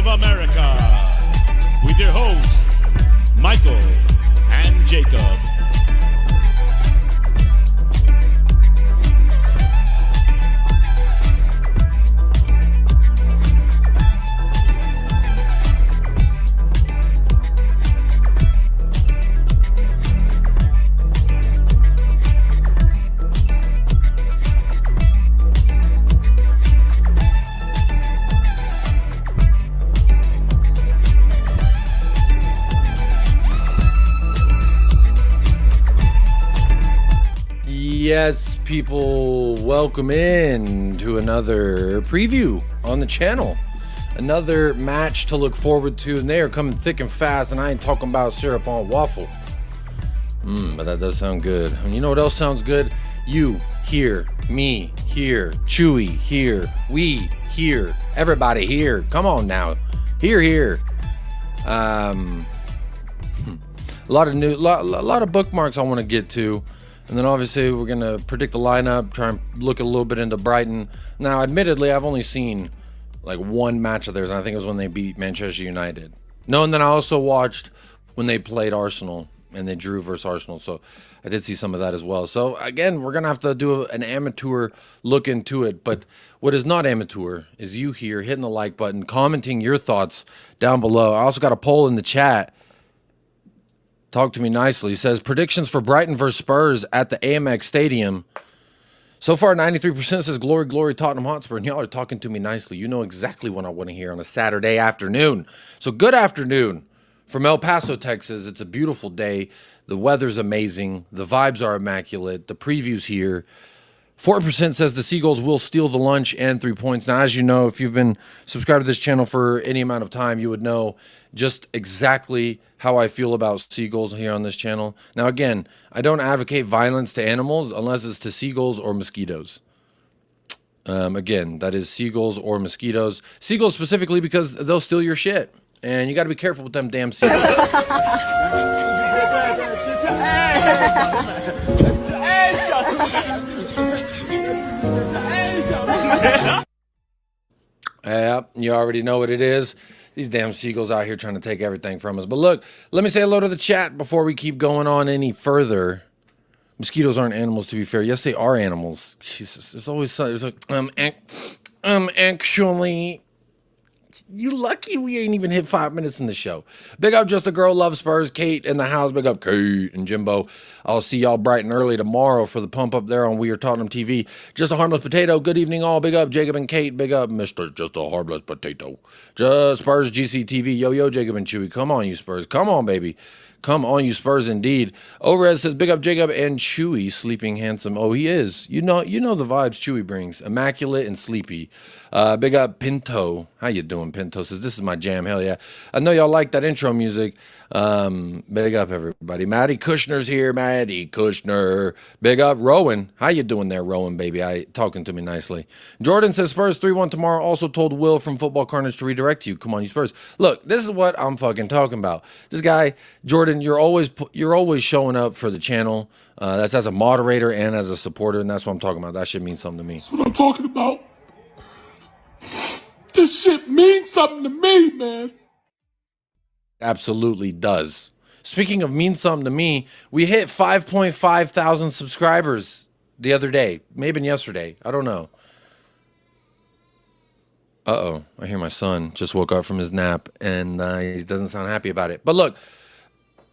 America, with your hosts, Michael and Jacob. Yes, people, welcome in to another preview on the channel. Another match to look forward to, and they are coming thick and fast, and I ain't talking about syrup on waffle. But that does sound good. And you know what else sounds good? You here, me here, Chewy here, we here, everybody here. Come on now. Here. A lot of bookmarks I want to get to. And then obviously we're going to predict the lineup, try and look a little bit into Brighton. Now, admittedly, I've only seen like one match of theirs, and I think it was when they beat Manchester United. No, and then I also watched when they played Arsenal, and they drew versus Arsenal. So I did see some of that as well. So again, we're going to have to do an amateur look into it. But what is not amateur is you here hitting the like button, commenting your thoughts down below. I also got a poll in the chat. Talk to me nicely. He says, predictions for Brighton versus Spurs at the Amex Stadium. So far, 93% says, glory, glory, Tottenham Hotspur. And y'all are talking to me nicely. You know exactly what I want to hear on a Saturday afternoon. So good afternoon from El Paso, Texas. It's a beautiful day. The weather's amazing. The vibes are immaculate. The preview's here. 4% says the Seagulls will steal the lunch and 3 points. Now, as you know, if you've been subscribed to this channel for any amount of time, you would know just exactly how I feel about seagulls here on this channel. Now, again, I don't advocate violence to animals unless it's to seagulls or mosquitoes. Again, that is seagulls or mosquitoes. Seagulls specifically because they'll steal your shit. And you got to be careful with them damn seagulls. Yep, you already know what it is. These damn seagulls out here trying to take everything from us. But look, let me say hello to the chat before we keep going on any further. Mosquitoes aren't animals, to be fair. Yes, they are animals. Jesus, there's always something. It's like, actually, you lucky we ain't even hit 5 minutes in the show. Big up Just a Girl Loves Spurs, Kate in the house. Big up Kate and Jimbo. I'll see y'all bright and early tomorrow for the pump up there on We Are Tottenham TV. Just a Harmless Potato. Good evening all. Big up Jacob and Kate. Big up Mr. Just a Harmless Potato. Just Spurs GCTV. Yo, Jacob and Chewy. Come on, you Spurs. Come on, baby. Come on, you Spurs, indeed. Overez says, big up Jacob and Chewy, sleeping handsome. Oh, he is. You know the vibes Chewy brings. Immaculate and sleepy. Big up Pinto. How you doing, Pinto? Says, this is my jam. Hell yeah. I know y'all like that intro music. Big up, everybody. Maddie Kushner's here. Maddie Kushner. Big up Rowan. How you doing there, Rowan, baby? Talking to me nicely. Jordan says, Spurs 3-1 tomorrow. Also told Will from Football Carnage to redirect you. Come on, you Spurs. Look, this is what I'm fucking talking about. This guy, Jordan, you're always showing up for the channel. That's as a moderator and as a supporter, and that's what I'm talking about. That should mean something to me. That's what I'm talking about. This shit means something to me, man. Absolutely does. Speaking of mean something to me, we hit 5.5 thousand subscribers the other day. Maybe yesterday. I don't know. Uh-oh. I hear my son just woke up from his nap, and he doesn't sound happy about it. But look,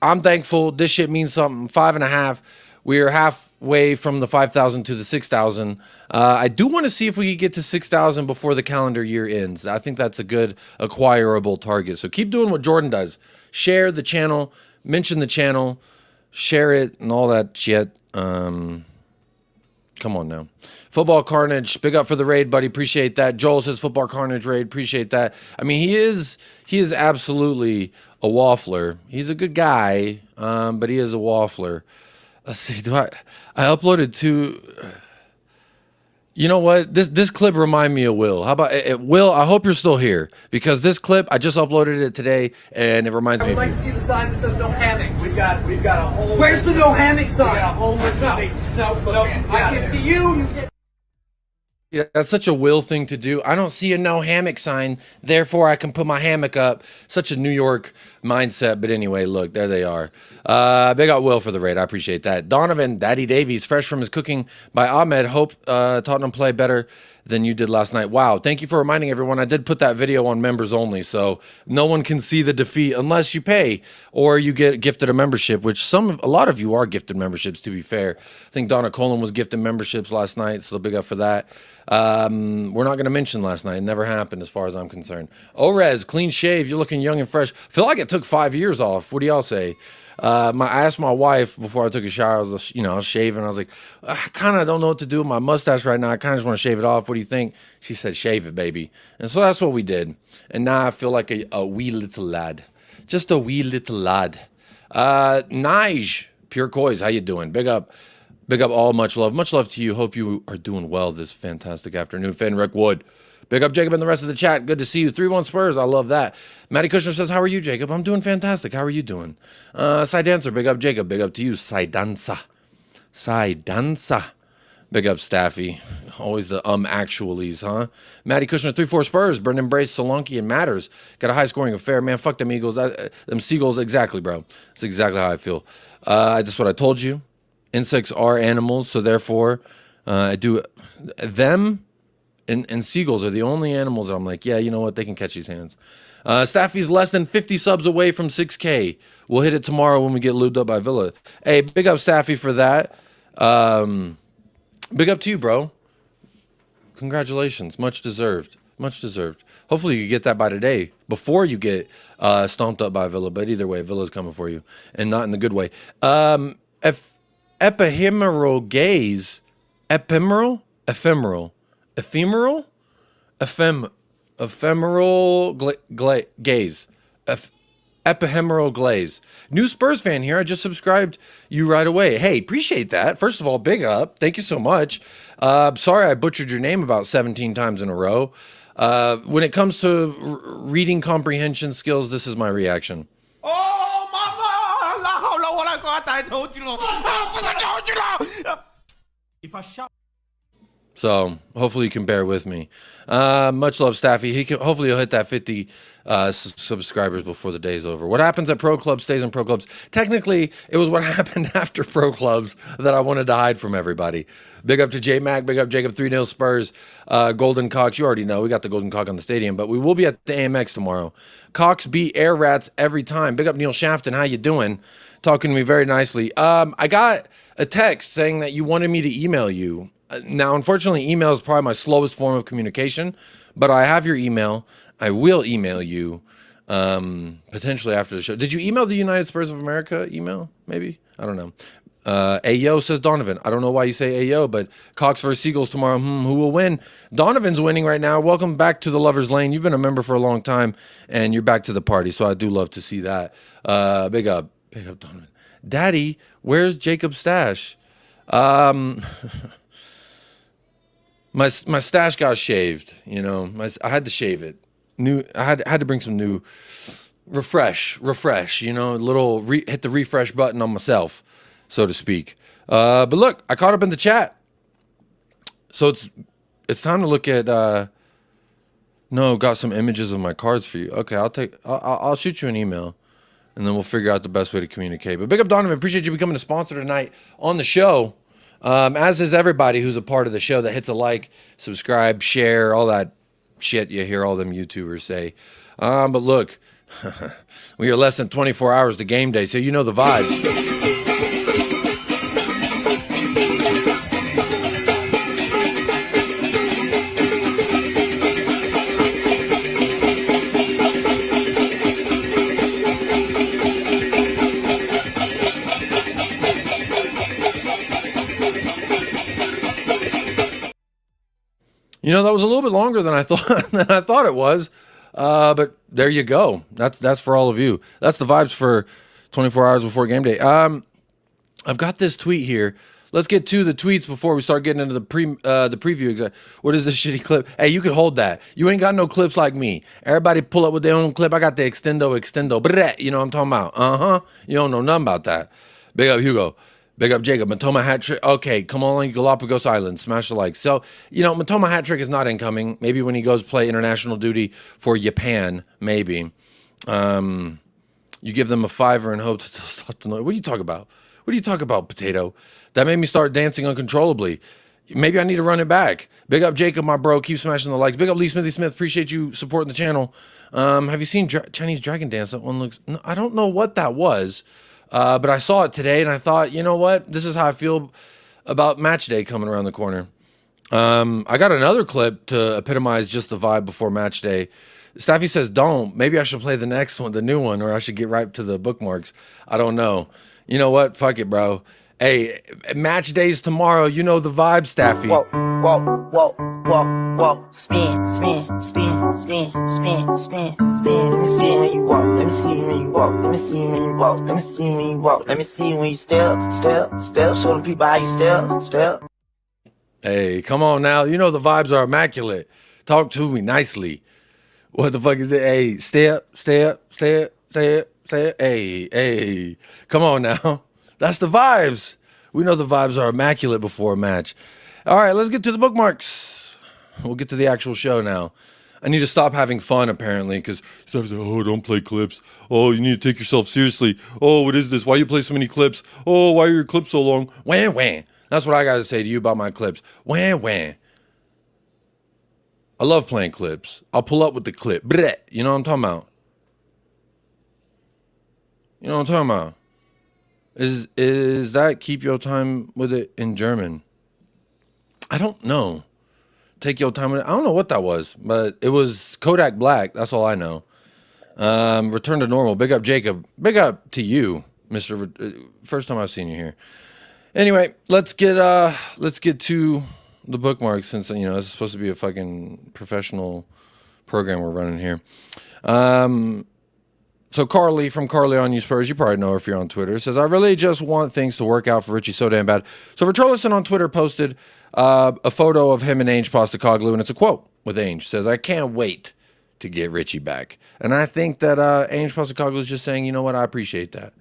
I'm thankful. This shit means something. 5.5. We're halfway from the 5,000 to the 6,000. I do want to see if we can get to 6,000 before the calendar year ends. I think that's a good acquirable target. So keep doing what Jordan does. Share the channel, mention the channel, share it, and all that shit. Come on now. Football Carnage, big up for the raid, buddy. Appreciate that. Joel says Football Carnage raid. Appreciate that. I mean, he is absolutely a waffler. He's a good guy, but he is a waffler. Let's see. I uploaded two. You know what? This clip remind me of Will. How about it? Will, I hope you're still here because this clip, I just uploaded it today and it reminds me of you. I would like to see the sign that says no hammocks. We've got a whole. Where's the no hammock sign? We got a whole list of things. No, I can see you. Yeah, that's such a Will thing to do. I don't see a no hammock sign, therefore I can put my hammock up. Such a New York mindset. But anyway, look, there they are. Big up Will for the raid. I appreciate that. Donovan, Daddy Davies, fresh from his cooking by Ahmed. Hope Tottenham play better than you did last night. Wow, thank you for reminding everyone. I did put that video on members only, so no one can see the defeat unless you pay or you get gifted a membership, which a lot of you are gifted memberships, to be fair. I think Donna Colin was gifted memberships last night, so big up for that. We're not going to mention last night. It never happened as far as I'm concerned. Orez, clean shave. You're looking young and fresh. Feel like it took 5 years off. What do y'all say? I asked my wife before I took a shower. I was shaving. I was like, I kind of don't know what to do with my mustache right now. I kind of just want to shave it off. What do you think? She said, shave it, baby. And so that's what we did. And now I feel like a wee little lad. Just a wee little lad. Nige, Pure Coys, how you doing? Big up all. Much love. Much love to you. Hope you are doing well this fantastic afternoon. Fenric Wood. Big up Jacob and the rest of the chat. Good to see you. 3-1 Spurs. I love that. Matty Kushner says, how are you, Jacob? I'm doing fantastic. How are you doing? Dancer. Big up Jacob. Big up to you. Dancer. Big up Staffy. Always the actualies, huh? Matty Kushner, 3-4 Spurs. Brendan Brace, Solanke, and Matters. Got a high scoring affair. Man, fuck them Eagles. Them Seagulls. Exactly, bro. That's exactly how I feel. That's what I told you. Insects are animals, so therefore, I do them. And seagulls are the only animals that I'm like, yeah, you know what? They can catch these hands. Staffy's less than 50 subs away from 6K. We'll hit it tomorrow when we get lubed up by Villa. Hey, big up Staffy for that. Big up to you, bro. Congratulations. Much deserved. Much deserved. Hopefully you get that by today before you get stomped up by Villa. But either way, Villa's coming for you. And not in the good way. Ephemeral gaze. Ephemeral gaze. Epihemeral glaze. New Spurs fan here. I just subscribed you right away. Hey, appreciate that. First of all, big up. Thank you so much. Sorry I butchered your name about 17 times in a row. When it comes to reading comprehension skills, this is my reaction. Oh, mama! I told you. If I shout. So hopefully you can bear with me. Much love, Staffy. Hopefully he'll hit that 50 subscribers before the day's over. What happens at pro clubs stays in pro clubs. Technically, it was what happened after pro clubs that I wanted to hide from everybody. Big up to J Mac. Big up Jacob. 3-0 Spurs. Golden Cox. You already know we got the Golden Cock on the stadium, but we will be at the AMX tomorrow. Cox beat Air Rats every time. Big up Neil Shafton. How you doing? Talking to me very nicely. I got a text saying that you wanted me to email you. Now, unfortunately, email is probably my slowest form of communication, but I have your email. I will email you potentially after the show. Did you email the United Spurs of America email? Maybe? I don't know. Ayo, says Donovan. I don't know why you say Ayo, but Cox versus Seagulls tomorrow. Who will win? Donovan's winning right now. Welcome back to the Lover's Lane. You've been a member for a long time, and you're back to the party, so I do love to see that. Big up Donovan. Daddy, where's Jacob's stash? My stash got shaved, you know. I had to shave it. I had to bring some new refresh, you know, hit the refresh button on myself, so to speak. But look, I caught up in the chat. So it's time to look at got some images of my cards for you. Okay, I'll shoot you an email and then we'll figure out the best way to communicate. But big up Donovan, appreciate you becoming a sponsor tonight on the show. As is everybody who's a part of the show that hits a like, subscribe, share, all that shit you hear all them YouTubers say. But look, we are less than 24 hours to game day, so you know the vibes. You know, that was a little bit longer than I thought it was. But there you go. That's for all of you. That's the vibes for 24 hours before game day. I've got this tweet here. Let's get to the tweets before we start getting into the preview. What is this shitty clip? Hey, you can hold that. You ain't got no clips like me. Everybody pull up with their own clip. I got the extendo. You know what I'm talking about? You don't know nothing about that. Big up Hugo. Big up Jacob. Matoma hat trick. Okay, come on, Galapagos Island. Smash the like. So, Matoma hat trick is not incoming. Maybe when he goes play international duty for Japan, maybe. You give them a $5 and hope to stop the noise. What do you talk about? What do you talk about, Potato? That made me start dancing uncontrollably. Maybe I need to run it back. Big up Jacob, my bro. Keep smashing the likes. Big up Lee Smithy Smith. Appreciate you supporting the channel. Have you seen Chinese Dragon Dance? That one looks... No, I don't know what that was. But I saw it today, and I thought, you know what? This is how I feel about match day coming around the corner. I got another clip to epitomize just the vibe before match day. Staffy says, don't. Maybe I should play the next one, the new one, or I should get right to the bookmarks. I don't know. You know what? Fuck it, bro. Hey, match day's tomorrow. You know the vibe, Staffy. Walk, spin, spin, spin, spin, spin, spin, spin. Let me see when you walk. Let me see when you walk. Let me see when you walk. Let me see when you walk. Let me see when you step, step, step. Show the people how you step, step. Hey, come on now. You know the vibes are immaculate. Talk to me nicely. What the fuck is it? Hey, step, step, step, step, step. Hey. Come on now. That's the vibes. We know the vibes are immaculate before a match. All right, let's get to the bookmarks. We'll get to the actual show now. I need to stop having fun, apparently, because stuff's like, oh, don't play clips. Oh, you need to take yourself seriously. Oh, what is this? Why you play so many clips? Oh, why are your clips so long? Wham. That's what I got to say to you about my clips. Wham. I love playing clips. I'll pull up with the clip. Bleh. You know what I'm talking about? You know what I'm talking about? Is that keep your time with it in German? I don't know. Take your time with it. I don't know what that was, but it was Kodak Black. That's all I know. Return to normal. Big up Jacob. Big up to you, Mr. First time I've seen you here. Anyway, let's get to the bookmarks, since this is supposed to be a fucking professional program we're running here. So Carly from Carly on You Spurs, you probably know her if you're on Twitter, says, I really just want things to work out for Richie so damn bad. So Richarlison on Twitter posted a photo of him and Ange Postecoglou, and it's a quote with Ange. Says, I can't wait to get Richie back. And I think that Ange Postecoglou is just saying, you know what, I appreciate that.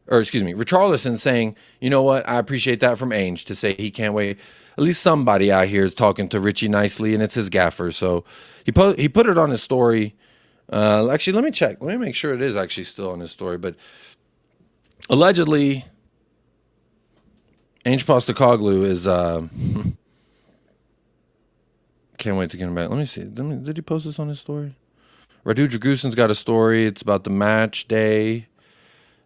Or excuse me, Richarlison saying, you know what, I appreciate that from Ange to say he can't wait. At least somebody out here is talking to Richie nicely, and it's his gaffer. So he put it on his story. Actually, let me check. Let me make sure it is actually still on his story. But allegedly, Ange Postecoglou is... can't wait to get him back. Let me see. Did he post this on his story? Radu Dragusin's got a story. It's about the match day.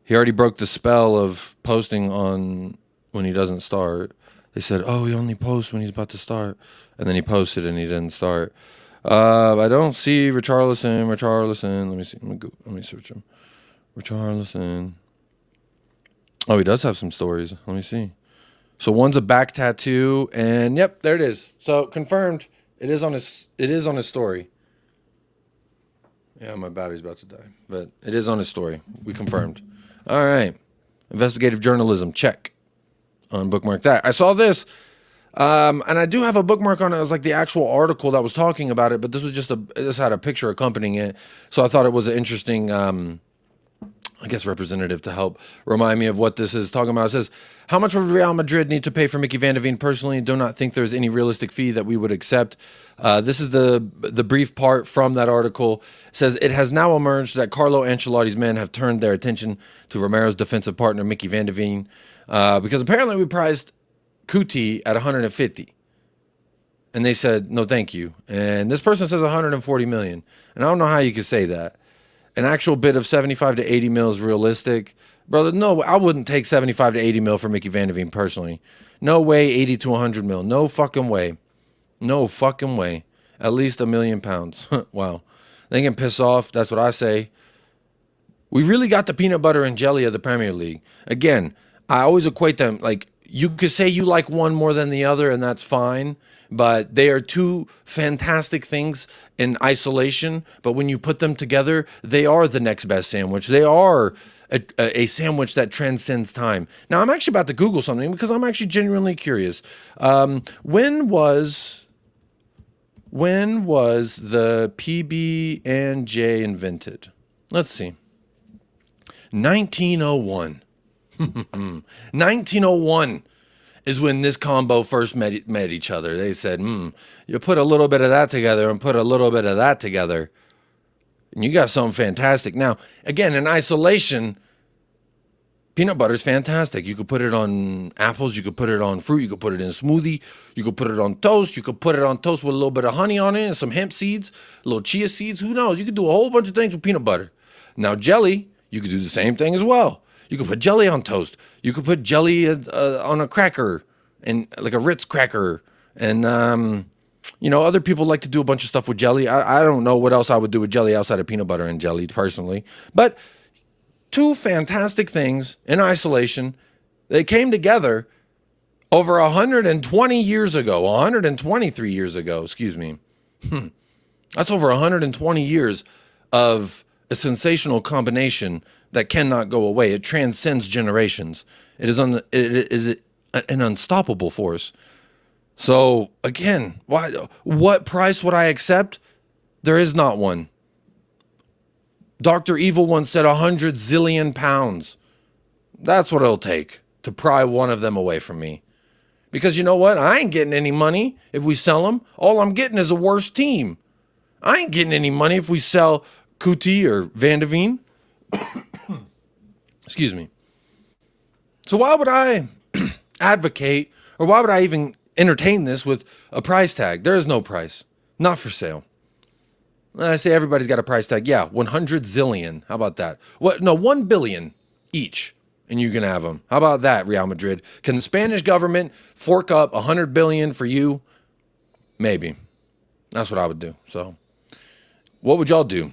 He already broke the spell of posting on when he doesn't start. They said, oh, he only posts when he's about to start. And then he posted and he didn't start. I don't see Richarlison. Let me see. Let me search him. Richarlison. Oh, he does have some stories. Let me see. So one's a back tattoo, and yep, there it is. So confirmed. It is on his story. Yeah, my battery's about to die, but it is on his story. We confirmed. All right. Investigative journalism, check. Unbookmark that. I saw this. And I do have a bookmark on it. It was like the actual article that was talking about it, but this was this had a picture accompanying it. So I thought it was an interesting, I guess, representative to help remind me of what this is talking about. It says, how much would Real Madrid need to pay for Mickey Van de Ven? Personally, do not think there's any realistic fee that we would accept. This is the brief part from that article. It says, it has now emerged that Carlo Ancelotti's men have turned their attention to Romero's defensive partner, Mickey Van de Ven, because apparently we priced Kuti at 150. And they said, no, thank you. And this person says 140 million. And I don't know how you could say that. An actual bid of 75 to 80 mil is realistic. Brother, no, I wouldn't take 75 to 80 mil for Mickey Van de Ven personally. No way, 80 to 100 mil. No fucking way. No fucking way. At least £1 million. Wow. They can piss off. That's what I say. We really got the peanut butter and jelly of the Premier League. Again, I always equate them, like, you could say you like one more than the other, and that's fine. But they are two fantastic things in isolation. But when you put them together, they are the next best sandwich. They are a sandwich that transcends time. Now, I'm actually about to Google something because I'm actually genuinely curious. When was the PB&J invented? Let's see. 1901. 1901 is when this combo first met each other. They said, you put a little bit of that together and put a little bit of that together, and you got something fantastic. Now, again, in isolation, peanut butter is fantastic. You could put it on apples. You could put it on fruit. You could put it in a smoothie. You could put it on toast. You could put it on toast with a little bit of honey on it and some hemp seeds, a little chia seeds. Who knows? You could do a whole bunch of things with peanut butter. Now, jelly, you could do the same thing as well. You could put jelly on toast. You could put jelly on a cracker, and like a Ritz cracker. And, other people like to do a bunch of stuff with jelly. I don't know what else I would do with jelly outside of peanut butter and jelly, personally. But two fantastic things in isolation. They came together over 120 years ago, 123 years ago, excuse me. That's over 120 years of a sensational combination that cannot go away. It transcends generations. It is an unstoppable force. So again, what price would I accept? There is not one. Dr. Evil once said 100 zillion pounds. That's what it'll take to pry one of them away from me. Because you know what? I ain't getting any money if we sell them. All I'm getting is a worse team. I ain't getting any money if we sell Kuti or Van de Veen. Excuse me. So why would I advocate, or why would I even entertain this with a price tag? There is no price. Not for sale. I say everybody's got a price tag. Yeah, 100 zillion. How about that? What? No, 1 billion each, and you can have them. How about that, Real Madrid? Can the Spanish government fork up 100 billion for you? Maybe. That's what I would do. So, what would y'all do?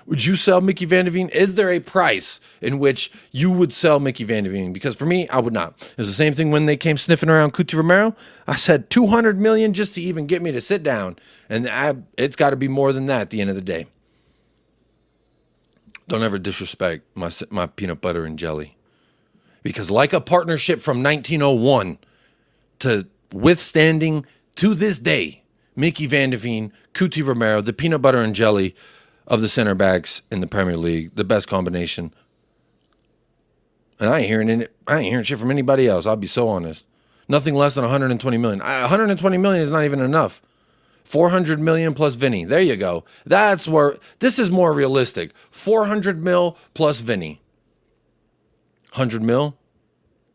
Would you sell Mickey Van de Veen? Is there a price in which you would sell Mickey Van de Veen? Because for me, I would not. It was the same thing when they came sniffing around Cuti Romero. I said 200 million just to even get me to sit down. And it's got to be more than that at the end of the day. Don't ever disrespect my peanut butter and jelly. Because like a partnership from 1901 to withstanding to this day, Mickey Van de Veen, Cuti Romero, the peanut butter and jelly of the center backs in the Premier League, the best combination. And I ain't hearing shit from anybody else. I'll be so honest. Nothing less than 120 million. 120 million is not even enough. 400 million plus Vinny. There you go. That's where this is more realistic. 400 mil plus Vinny. 100 mil.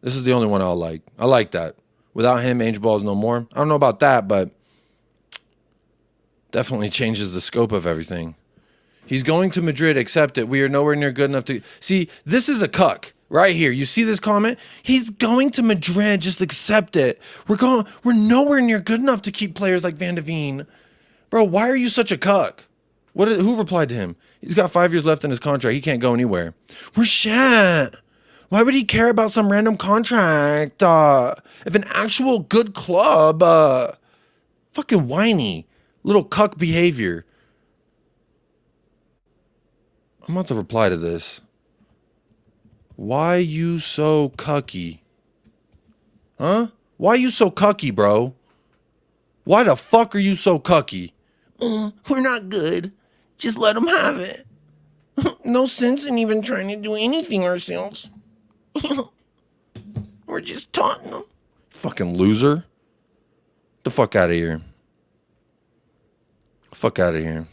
This is the only one I'll like. I like that. Without him, Ange Ball's no more. I don't know about that, but definitely changes the scope of everything. He's going to Madrid, accept it. We are nowhere near good enough to... See, this is a cuck right here. You see this comment? He's going to Madrid, just accept it. We're nowhere near good enough to keep players like Van de Veen. Bro, why are you such a cuck? Who replied to him? He's got 5 years left in his contract. He can't go anywhere. We're shit. Why would he care about some random contract? If an actual good club... fucking whiny. Little cuck behavior. I'm about to reply to this. Why you so cucky? Huh? Why you so cucky, bro? Why the fuck are you so cucky? We're not good. Just let them have it. No sense in even trying to do anything ourselves. We're just taunting them. Fucking loser. Get the fuck out of here. Fuck out of here.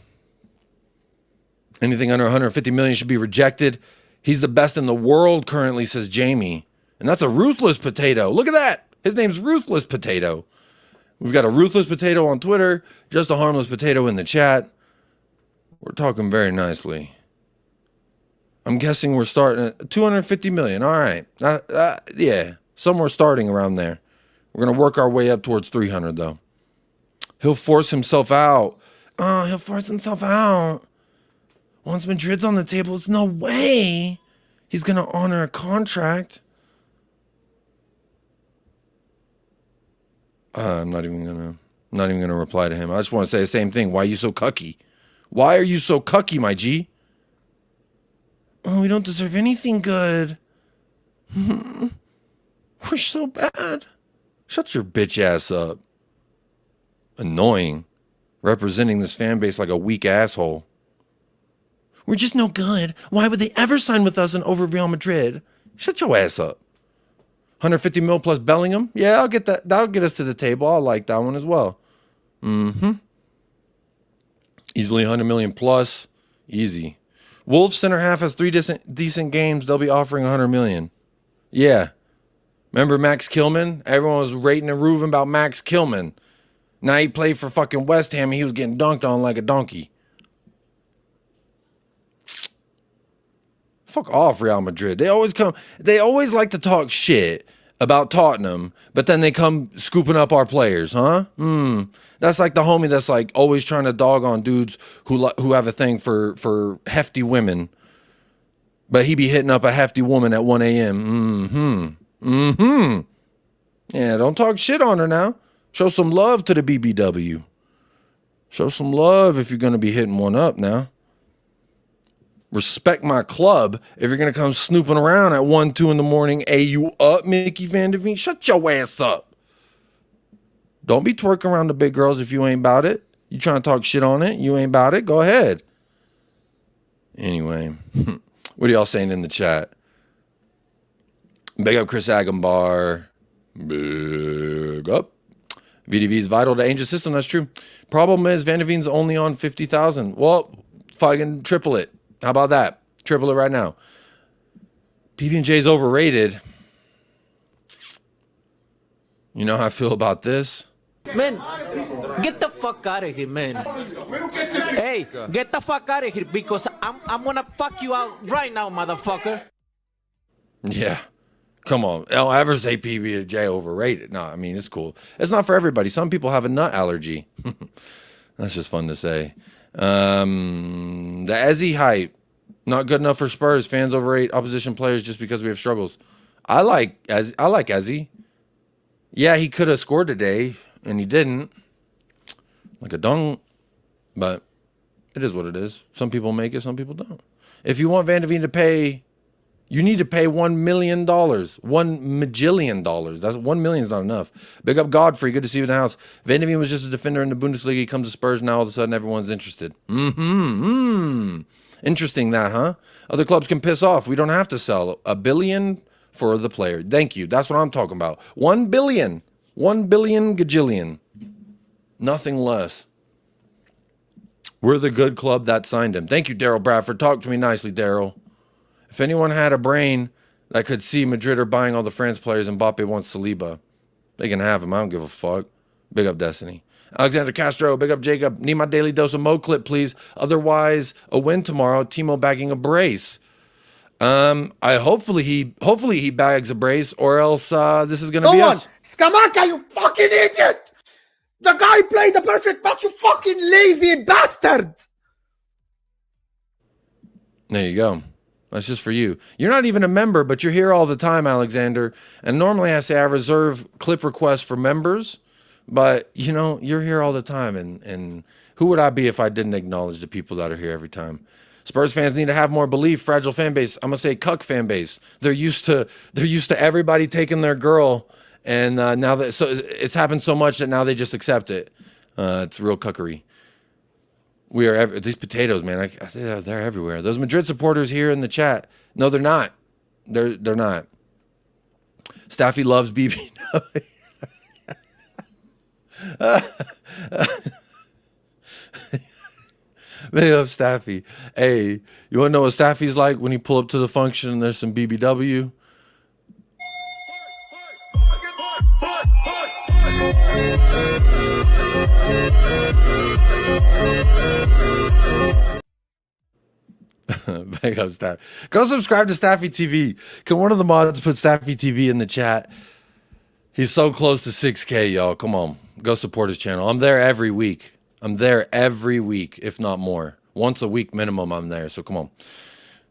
Anything under 150 million should be rejected. He's the best in the world currently, says Jamie. And that's a ruthless potato. Look at that. His name's Ruthless Potato. We've got a Ruthless Potato on Twitter. Just a Harmless Potato in the chat. We're talking very nicely. I'm guessing we're starting at 250 million. All right. Yeah. Somewhere starting around there. We're going to work our way up towards 300, though. He'll force himself out. He'll force himself out. Once Madrid's on the table, there's no way he's going to honor a contract. I'm not even gonna reply to him. I just want to say the same thing. Why are you so cucky? Why are you so cucky, my G? Oh, we don't deserve anything good. We're so bad. Shut your bitch ass up. Annoying. Representing this fan base like a weak asshole. We're just no good. Why would they ever sign with us and over Real Madrid? Shut your ass up. 150 mil plus Bellingham. Yeah, I'll get that. That'll get us to the table. I like that one as well. Easily 100 million plus. Easy. Wolves center half has 3 decent games. They'll be offering 100 million. Yeah. Remember Max Kilman? Everyone was rating and roving about Max Kilman. Now he played for fucking West Ham and he was getting dunked on like a donkey. Fuck off, Real Madrid. They always like to talk shit about Tottenham, but then they come scooping up our players, huh? That's like the homie that's like always trying to dog on dudes who have a thing for hefty women, but he be hitting up a hefty woman at 1 a.m. Yeah, don't talk shit on her now. Show some love to the BBW. Show some love if you're going to be hitting one up now. Respect my club if you're going to come snooping around at 1, 2 in the morning. Hey, you up, Mickey Van Der Veen? Shut your ass up. Don't be twerking around the big girls if you ain't about it. You trying to talk shit on it? You ain't about it? Go ahead. Anyway, what are y'all saying in the chat? Big up Chris Agambar. Big up. VDV is vital to Ange's system. That's true. Problem is Van Der Veen's only on 50,000. Well, fucking triple it. How about that? Triple it right now. PB&J's overrated. You know how I feel about this? Man, get the fuck out of here, man. Hey, get the fuck out of here because I'm gonna fuck you out right now, motherfucker. Yeah. Come on. I'll ever say PB&J overrated. No, I mean, it's cool. It's not for everybody. Some people have a nut allergy. That's just fun to say. The Ezzy hype, not good enough for Spurs. Fans overrate opposition players just because we have struggles. I like Ezzy. Yeah, he could have scored today, and he didn't. Like a dung. But it is what it is. Some people make it, some people don't. If you want Van Der Veen to pay, you need to pay $1 million. $1 majillion. That's $1 million is not enough. Big up Godfrey. Good to see you in the house. Van Der Veen was just a defender in the Bundesliga. He comes to Spurs. Now all of a sudden everyone's interested. Interesting that, huh? Other clubs can piss off. We don't have to sell $1 billion for the player. Thank you. That's what I'm talking about. 1 billion. 1 billion gajillion. Nothing less. We're the good club that signed him. Thank you, Daryl Bradford. Talk to me nicely, Daryl. If anyone had a brain that could see Madrid are buying all the France players and Mbappe wants Saliba, they can have him. I don't give a fuck. Big up Destiny. Alexander Castro, big up Jacob. Need my daily dose of Mo clip, please. Otherwise, a win tomorrow. Timo bagging a brace. Hopefully he bags a brace, or else this is gonna be us. Scamacca, you fucking idiot! The guy played the perfect pass, you fucking lazy bastard! There you go. That's just for you. You're not even a member, but you're here all the time, Alexander. And normally I say I reserve clip requests for members, but you know, you're here all the time. And who would I be if I didn't acknowledge the people that are here every time? Spurs fans need to have more belief. Fragile fan base. I'm gonna say cuck fan base. They're used to everybody taking their girl, and now that it's happened so much that now they just accept it. It's real cuckery. We are these potatoes, man. They're everywhere. Those Madrid supporters here in the chat. No, they're not. They're not. Staffy loves BB. Big up Staffy. Hey, you want to know what Staffy's like when you pull up to the function and there's some BBW? Big up Staffy. Go subscribe to Staffy TV. Can one of the mods put Staffy TV in the chat? He's so close to 6K, y'all. Come on. Go support his channel. I'm there every week. I'm there every week, if not more. Once a week minimum, I'm there. So come on.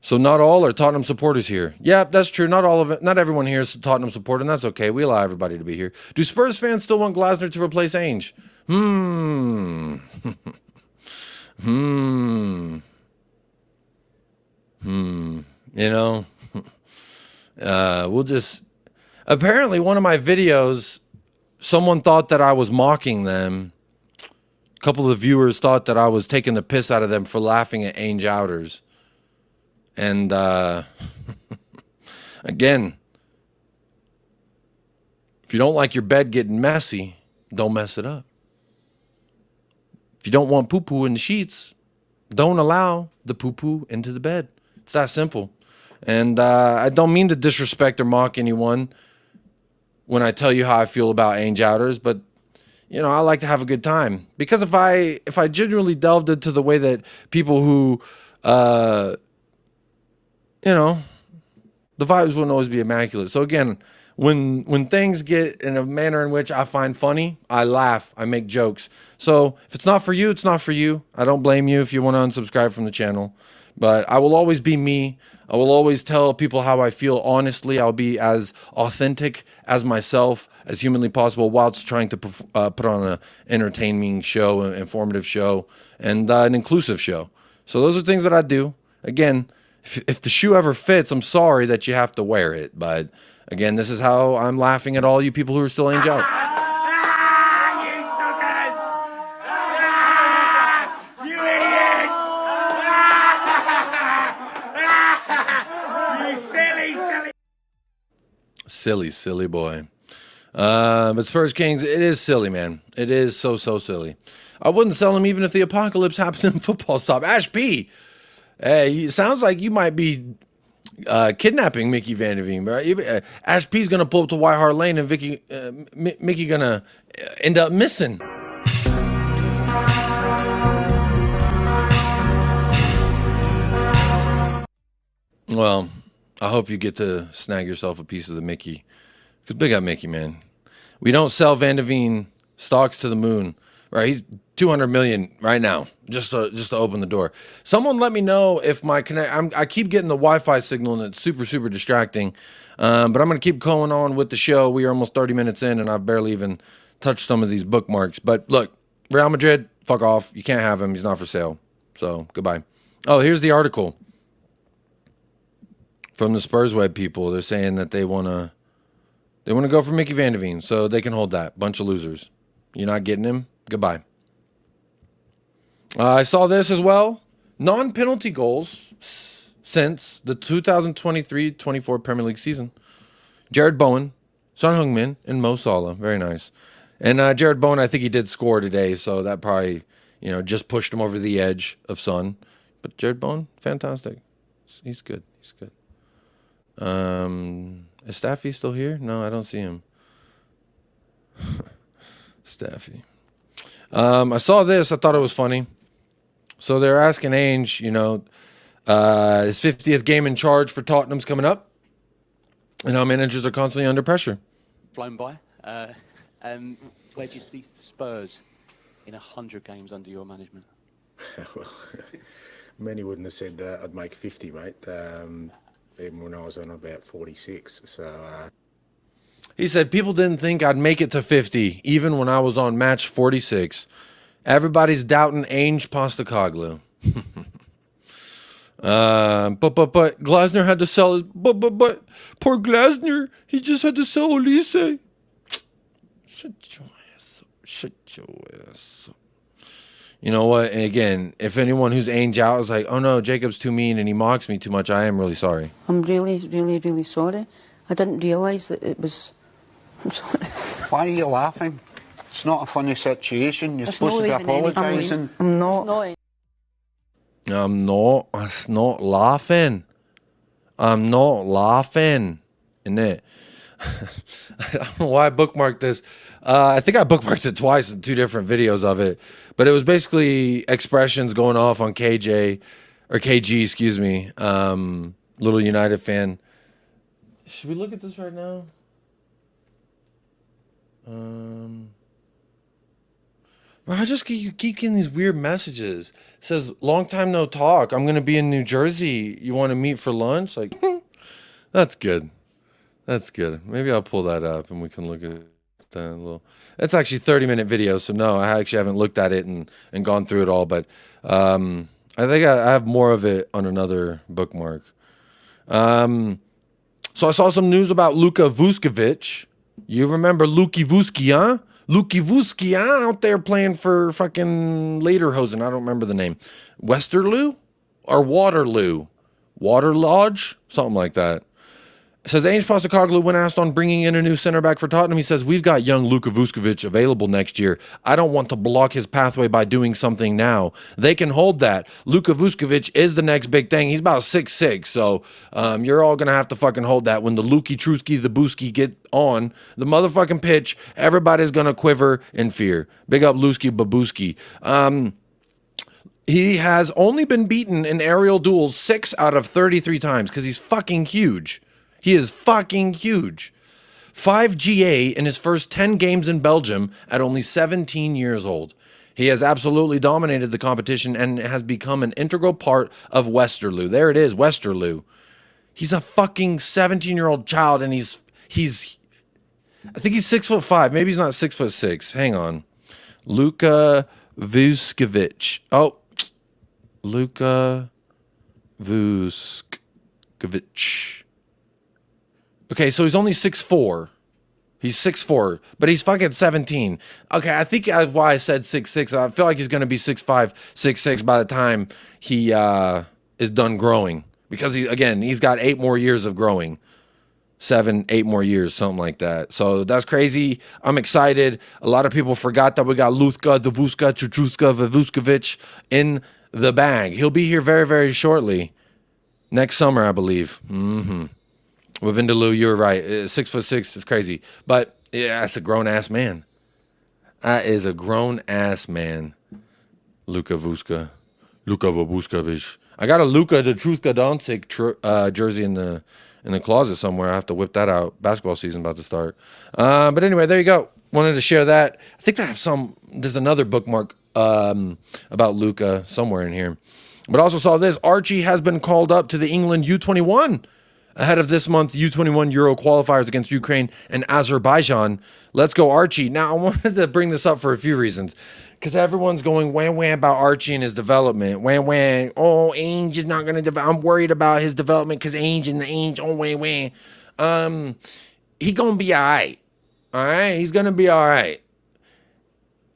So not all are Tottenham supporters here. Yeah, that's true. Not all of it. Not everyone here is Tottenham supporter, and that's okay. We allow everybody to be here. Do Spurs fans still want Glasner to replace Ange? You know, we'll just... Apparently, one of my videos, someone thought that I was mocking them. A couple of viewers thought that I was taking the piss out of them for laughing at Ainge outers. And Again, if you don't like your bed getting messy, don't mess it up. If you don't want poo-poo in the sheets, don't allow the poo-poo into the bed. It's that simple. And I don't mean to disrespect or mock anyone when I tell you how I feel about Ange outers, but you know, I like to have a good time. Because if I genuinely delved into the way that people who you know, the vibes wouldn't always be immaculate. So again, when things get in a manner in which I find funny, I laugh, I make jokes. So if it's not for you, it's not for you. I don't blame you if you want to unsubscribe from the channel. But I will always be me. I will always tell people how I feel honestly. I'll be as authentic as myself as humanly possible whilst trying to put on an entertaining show, an informative show, and an inclusive show. So those are things that I do. Again, if the shoe ever fits, I'm sorry that you have to wear it. But again, this is how I'm laughing at all you people who are still Ange out. Silly boy. But Spurs Kings, it is silly, man. It is so silly. I wouldn't sell him even if the apocalypse happened in football stop. Ash P, hey, it sounds like you might be kidnapping Mickey Van de Veen, right? Ash P's gonna pull up to White Hart Lane and Mickey gonna end up missing. Well, I hope you get to snag yourself a piece of the Mickey. Because big up Mickey, man. We don't sell Van de Veen stocks to the moon. Right? He's 200 million right now, just to open the door. Someone let me know if my connect. I keep getting the Wi-Fi signal, and it's super distracting. But I'm going to keep going on with the show. We are almost 30 minutes in, and I've barely even touched some of these bookmarks. But look, Real Madrid, fuck off. You can't have him. He's not for sale. So, goodbye. Oh, here's the article from the Spurs web people. They're saying that they want to go for Mickey Van de Veen, so they can hold that. Bunch of losers. You're not getting him? Goodbye. I saw this as well. Non-penalty goals since the 2023-24 Premier League season. Jared Bowen, Son Heung-min, and Mo Salah. Very nice. And Jared Bowen, I think he did score today, so that probably, just pushed him over the edge of Son. But Jared Bowen, fantastic. He's good. He's good. Is Staffy still here? No, I don't see him. Staffy. I saw this. I thought it was funny. So they're asking Ange, his 50th game in charge for Tottenham's coming up, and how managers are constantly under pressure. Flown by. Where do you see Spurs in 100 games under your management? Well, many wouldn't have said that I'd make 50, mate. Even when I was on about 46. So he said people didn't think I'd make it to 50, even when I was on match 46. Everybody's doubting Ange Postecoglou. But Glasner had to sell his. But poor Glasner, he just had to sell Olise. Shut your ass up. Shut your ass up. You know what? And again, if anyone who's Ange out is like, oh no, Jacob's too mean and he mocks me too much, I am really sorry. I'm really sorry. I didn't realise that it was. I'm sorry. Why are you laughing? It's not a funny situation. You're supposed to be apologising. I'm not. I'm not. It's not laughing. I'm not laughing. Innit? I don't know why I bookmarked this. I think I bookmarked it twice in 2 different videos of it. But it was basically expressions going off on KG, excuse me. Little United fan. Should we look at this right now? I just keep getting these weird messages. It says, long time no talk. I'm going to be in New Jersey. You want to meet for lunch? Like, that's good. That's good. Maybe I'll pull that up and we can look at that a little. It's actually 30-minute video, so no, I actually haven't looked at it and gone through it all. But I think I have more of it on another bookmark. So I saw some news about Luka Vuskovic. You remember Luki Vuski, huh? Luki Vuski, out there playing for fucking Lederhosen. I don't remember the name. Westerlo or Waterloo? Water Lodge? Something like that. Says Ange Postecoglou, when asked on bringing in a new center back for Tottenham, he says, we've got young Luka Vuskovic available next year. I don't want to block his pathway by doing something now. They can hold that. Luka Vuskovic is the next big thing. He's about 6'6", so you're all going to have to fucking hold that. When the Luki, Truski, the Booski get on the motherfucking pitch, everybody's going to quiver in fear. Big up Luski Babuski. He has only been beaten in aerial duels 6 out of 33 times because he's fucking huge. He is fucking huge. 5 GA in his first 10 games in Belgium at only 17 years old. He has absolutely dominated the competition and has become an integral part of Westerlo. There it is, Westerlo. He's a fucking 17-year-old child, and he's I think he's 6'5". Maybe he's not 6'6". Hang on. Luka Vuskovic. Oh, Luka Vuskovic. Okay, so he's only 6'4". He's 6'4", but he's fucking 17. Okay, I think that's why I said 6'6". I feel like he's going to be 6'5", 6'6" by the time he is done growing. Because, he's got 8 more years of growing. 7, 8 more years, something like that. So that's crazy. I'm excited. A lot of people forgot that we got Luthka, Davuska, Chuchuska, Vuskovic in the bag. He'll be here very, very shortly. Next summer, I believe. With Vindaloo, you're right. 6'6" is crazy. But yeah, that's a grown-ass man. That is a grown-ass man. Luka Vuskovic. I got a Luka the Truthka Doncic jersey in the closet somewhere. I have to whip that out. Basketball season about to start. But anyway, there you go. Wanted to share that. I think I have there's another bookmark about Luka somewhere in here. But also saw this. Archie has been called up to the England U21 ahead of this month's U21 Euro qualifiers against Ukraine and Azerbaijan. Let's go, Archie. Now, I wanted to bring this up for a few reasons. Because everyone's going wham about Archie and his development. Wham. Oh, Ainge is not going to develop. I'm worried about his development because Ainge. Oh, wham. He going to be all right. All right? He's going to be all right.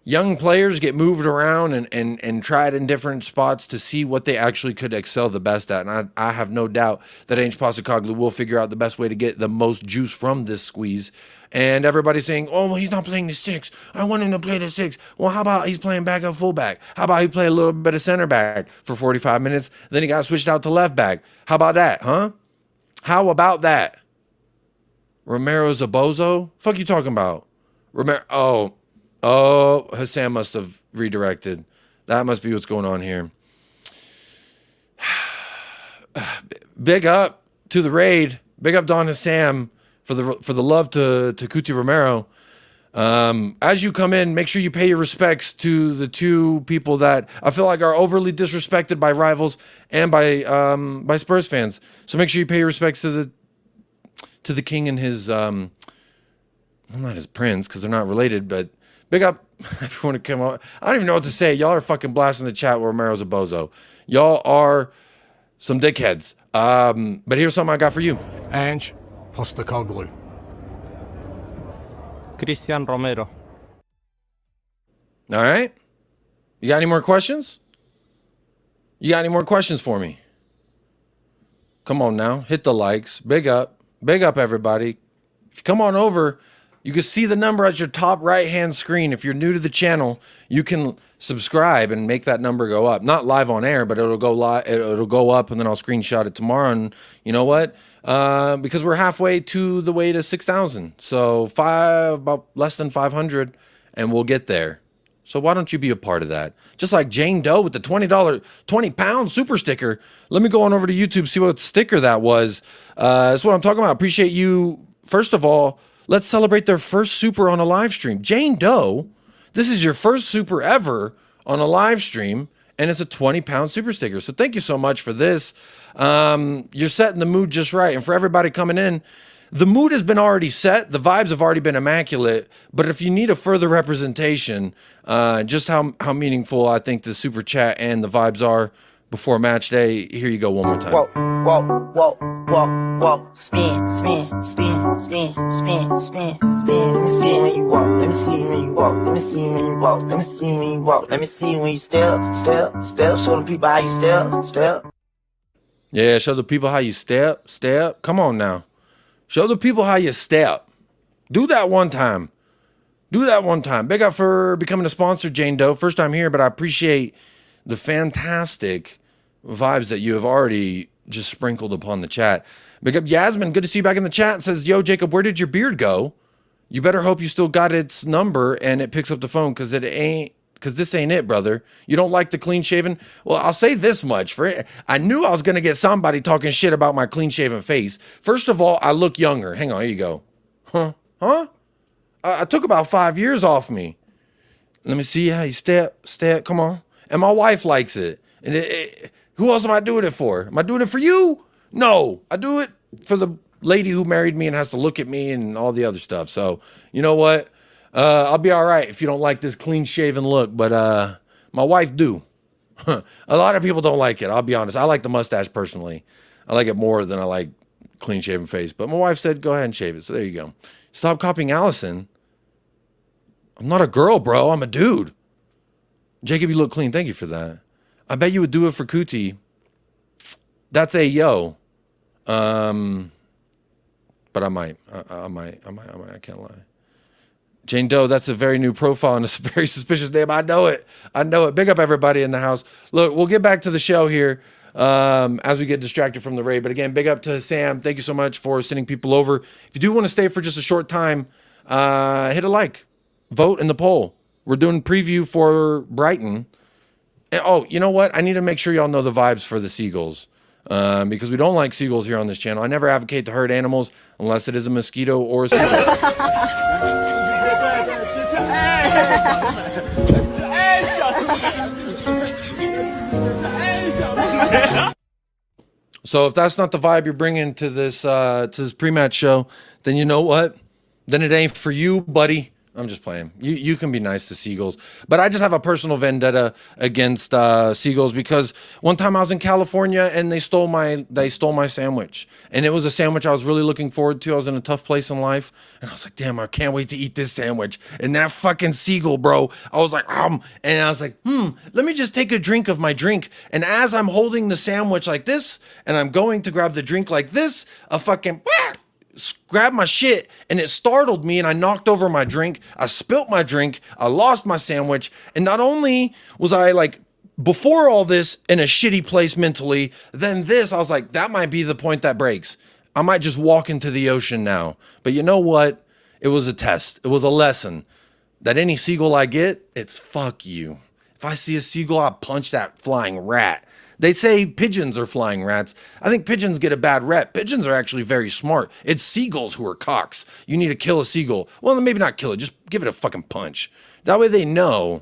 Young players get moved around and tried in different spots to see what they actually could excel the best at. And I have no doubt that Ange Postecoglou will figure out the best way to get the most juice from this squeeze. And everybody's saying, oh, well, he's not playing the 6. I want him to play the 6. Well, how about he's playing back up fullback? How about he play a little bit of center back for 45 minutes? Then he got switched out to left back. How about that, huh? How about that? Romero's a bozo? Fuck you talking about? Oh, Hassan must have redirected. That must be what's going on here. Big up to the raid. Big up Don Hassan for the love to Cuti Romero. As you come in, make sure you pay your respects to the two people that I feel like are overly disrespected by rivals and by Spurs fans. So make sure you pay your respects to the king and his well, not his prince because they're not related, but big up everyone who came out. I don't even know what to say. Y'all are fucking blasting the chat where Romero's a bozo. Y'all are some dickheads. But here's something I got for you. Ange Postecoglou. Christian Romero. All right. You got any more questions? You got any more questions for me? Come on now. Hit the likes. Big up. Big up, everybody. If you come on over, you can see the number at your top right-hand screen. If you're new to the channel, you can subscribe and make that number go up. Not live on air, but it'll go live. It'll go up, and then I'll screenshot it tomorrow. And you know what? Because we're halfway to the way to 6,000, so about less than 500, and we'll get there. So why don't you be a part of that? Just like Jane Doe with the £20 super sticker. Let me go on over to YouTube, see what sticker that was. That's what I'm talking about. Appreciate you. First of all, let's celebrate their first super on a live stream. Jane Doe, this is your first super ever on a live stream, and it's a £20 super sticker. So thank you so much for this. You're setting the mood just right. And for everybody coming in, the mood has been already set. The vibes have already been immaculate. But if you need a further representation, just how meaningful I think the super chat and the vibes are before match day, here you go one more time. Walk, spin, spin, spin, spin, spin, spin, spin. Let me see when you walk, let me see when you walk, let me see when you walk, let me see when you walk, let me see when you step, show the people how you step. Yeah, show the people how you step. Come on now. Show the people how you step. Do that one time. Do that one time. Big up for becoming a sponsor, Jane Doe. First time here, but I appreciate the fantastic vibes that you have already just sprinkled upon the chat. Big up Yasmin. Good to see you back in the chat. Says, yo, Jacob, where did your beard go? You better hope you still got its number and it picks up the phone because this ain't it, brother. You don't like the clean shaven? Well, I'll say this much. I knew I was going to get somebody talking shit about my clean shaven face. First of all, I look younger. Hang on, here you go. Huh? I took about 5 years off me. Let me see how you step. Come on. And my wife likes it. And who else am I doing it for? Am I doing it for you? No, I do it for the lady who married me and has to look at me and all the other stuff. So, you know what? I'll be all right if you don't like this clean shaven look, but my wife do. A lot of people don't like it. I'll be honest. I like the mustache personally. I like it more than I like clean shaven face, but my wife said, go ahead and shave it. So there you go. Stop copying Allison. I'm not a girl, bro. I'm a dude. Jacob, you look clean. Thank you for that. I bet you would do it for Kuti. That's a yo. But I might. I can't lie. Jane Doe, that's a very new profile and a very suspicious name. I know it. Big up everybody in the house. Look, we'll get back to the show here as we get distracted from the raid. But again, big up to Sam. Thank you so much for sending people over. If you do want to stay for just a short time, hit a like. Vote in the poll. We're doing preview for Brighton. And, oh, you know what? I need to make sure y'all know the vibes for the seagulls. Because we don't like seagulls here on this channel. I never advocate to hurt animals unless it is a mosquito or a seagull. So if that's not the vibe you're bringing to this pre-match show, then you know what? Then it ain't for you, buddy. I'm just playing. You can be nice to seagulls, but I just have a personal vendetta against seagulls because one time I was in California and they stole my sandwich, and it was a sandwich I was really looking forward to. I was in a tough place in life, and I was like, damn, I can't wait to eat this sandwich. And that fucking seagull, bro, I was like, and I was like, let me just take a drink of my drink. And as I'm holding the sandwich like this, and I'm going to grab the drink like this, a fucking grabbed my shit and it startled me and I knocked over my drink. I spilt my drink. I lost my sandwich. And not only was I like, before all this, in a shitty place mentally, then this, I was like, that might be the point that breaks. I might just walk into the ocean now. But you know what? It was a test. It was a lesson that any seagull I get, it's fuck you. If I see a seagull, I punch that flying rat. They say pigeons are flying rats. I think pigeons get a bad rep. Pigeons are actually very smart. It's seagulls who are cocks. You need to kill a seagull. Well, maybe not kill it. Just give it a fucking punch. That way they know.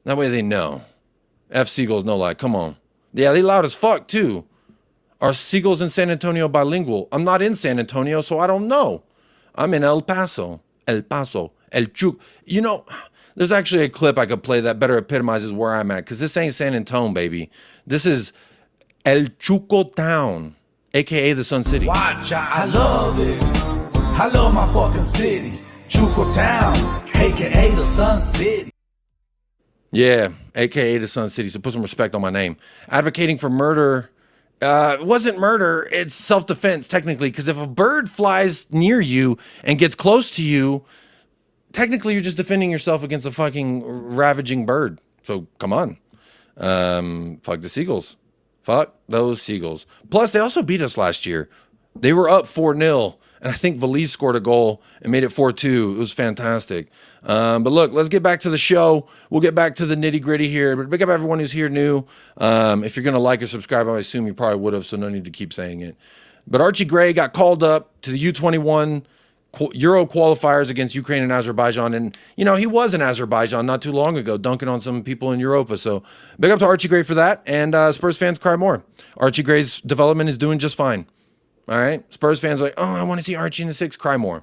F seagulls, no lie. Come on. Yeah, they loud as fuck too. Are seagulls in San Antonio bilingual? I'm not in San Antonio, so I don't know. I'm in El Paso. El Chuc. You know, there's actually a clip I could play that better epitomizes where I'm at, because this ain't San Antonio, baby. This is El Chuco Town, a.k.a. the Sun City. Watch, I love it. I love my fucking city. Chuco Town, a.k.a. the Sun City. Yeah, a.k.a. the Sun City, so put some respect on my name. Advocating for murder. It wasn't murder, it's self-defense, technically, because if a bird flies near you and gets close to you, technically, you're just defending yourself against a fucking ravaging bird. So, come on. Fuck the seagulls. Fuck those seagulls. Plus, they also beat us last year. They were up 4-0, and I think Valise scored a goal and made it 4-2. It was fantastic. But look, let's get back to the show. We'll get back to the nitty-gritty here. But big up everyone who's here new. If you're going to like or subscribe, I assume you probably would have, so no need to keep saying it. But Archie Gray got called up to the U21 Euro qualifiers against Ukraine and Azerbaijan, and you know he was in Azerbaijan not too long ago, dunking on some people in Europa. So big up to Archie Gray for that, and Spurs fans cry more. Archie Gray's development is doing just fine. All right, Spurs fans are like, oh, I want to see Archie in the 6. Cry more.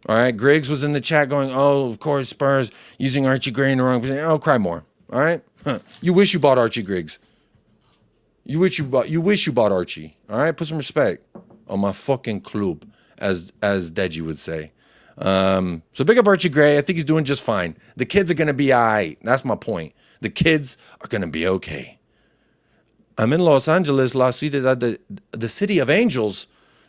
All right, Griggs was in the chat going, oh, of course Spurs using Archie Gray in the wrong position. Oh, cry more. All right, you wish you bought Archie Griggs. You wish you bought Archie. All right, put some respect on my fucking club. As Deji would say. So big up Archie Gray. I think he's doing just fine. The kids are going to be all right. That's my point. The kids are going to be okay. I'm in Los Angeles, La Ciudad, the city of angels,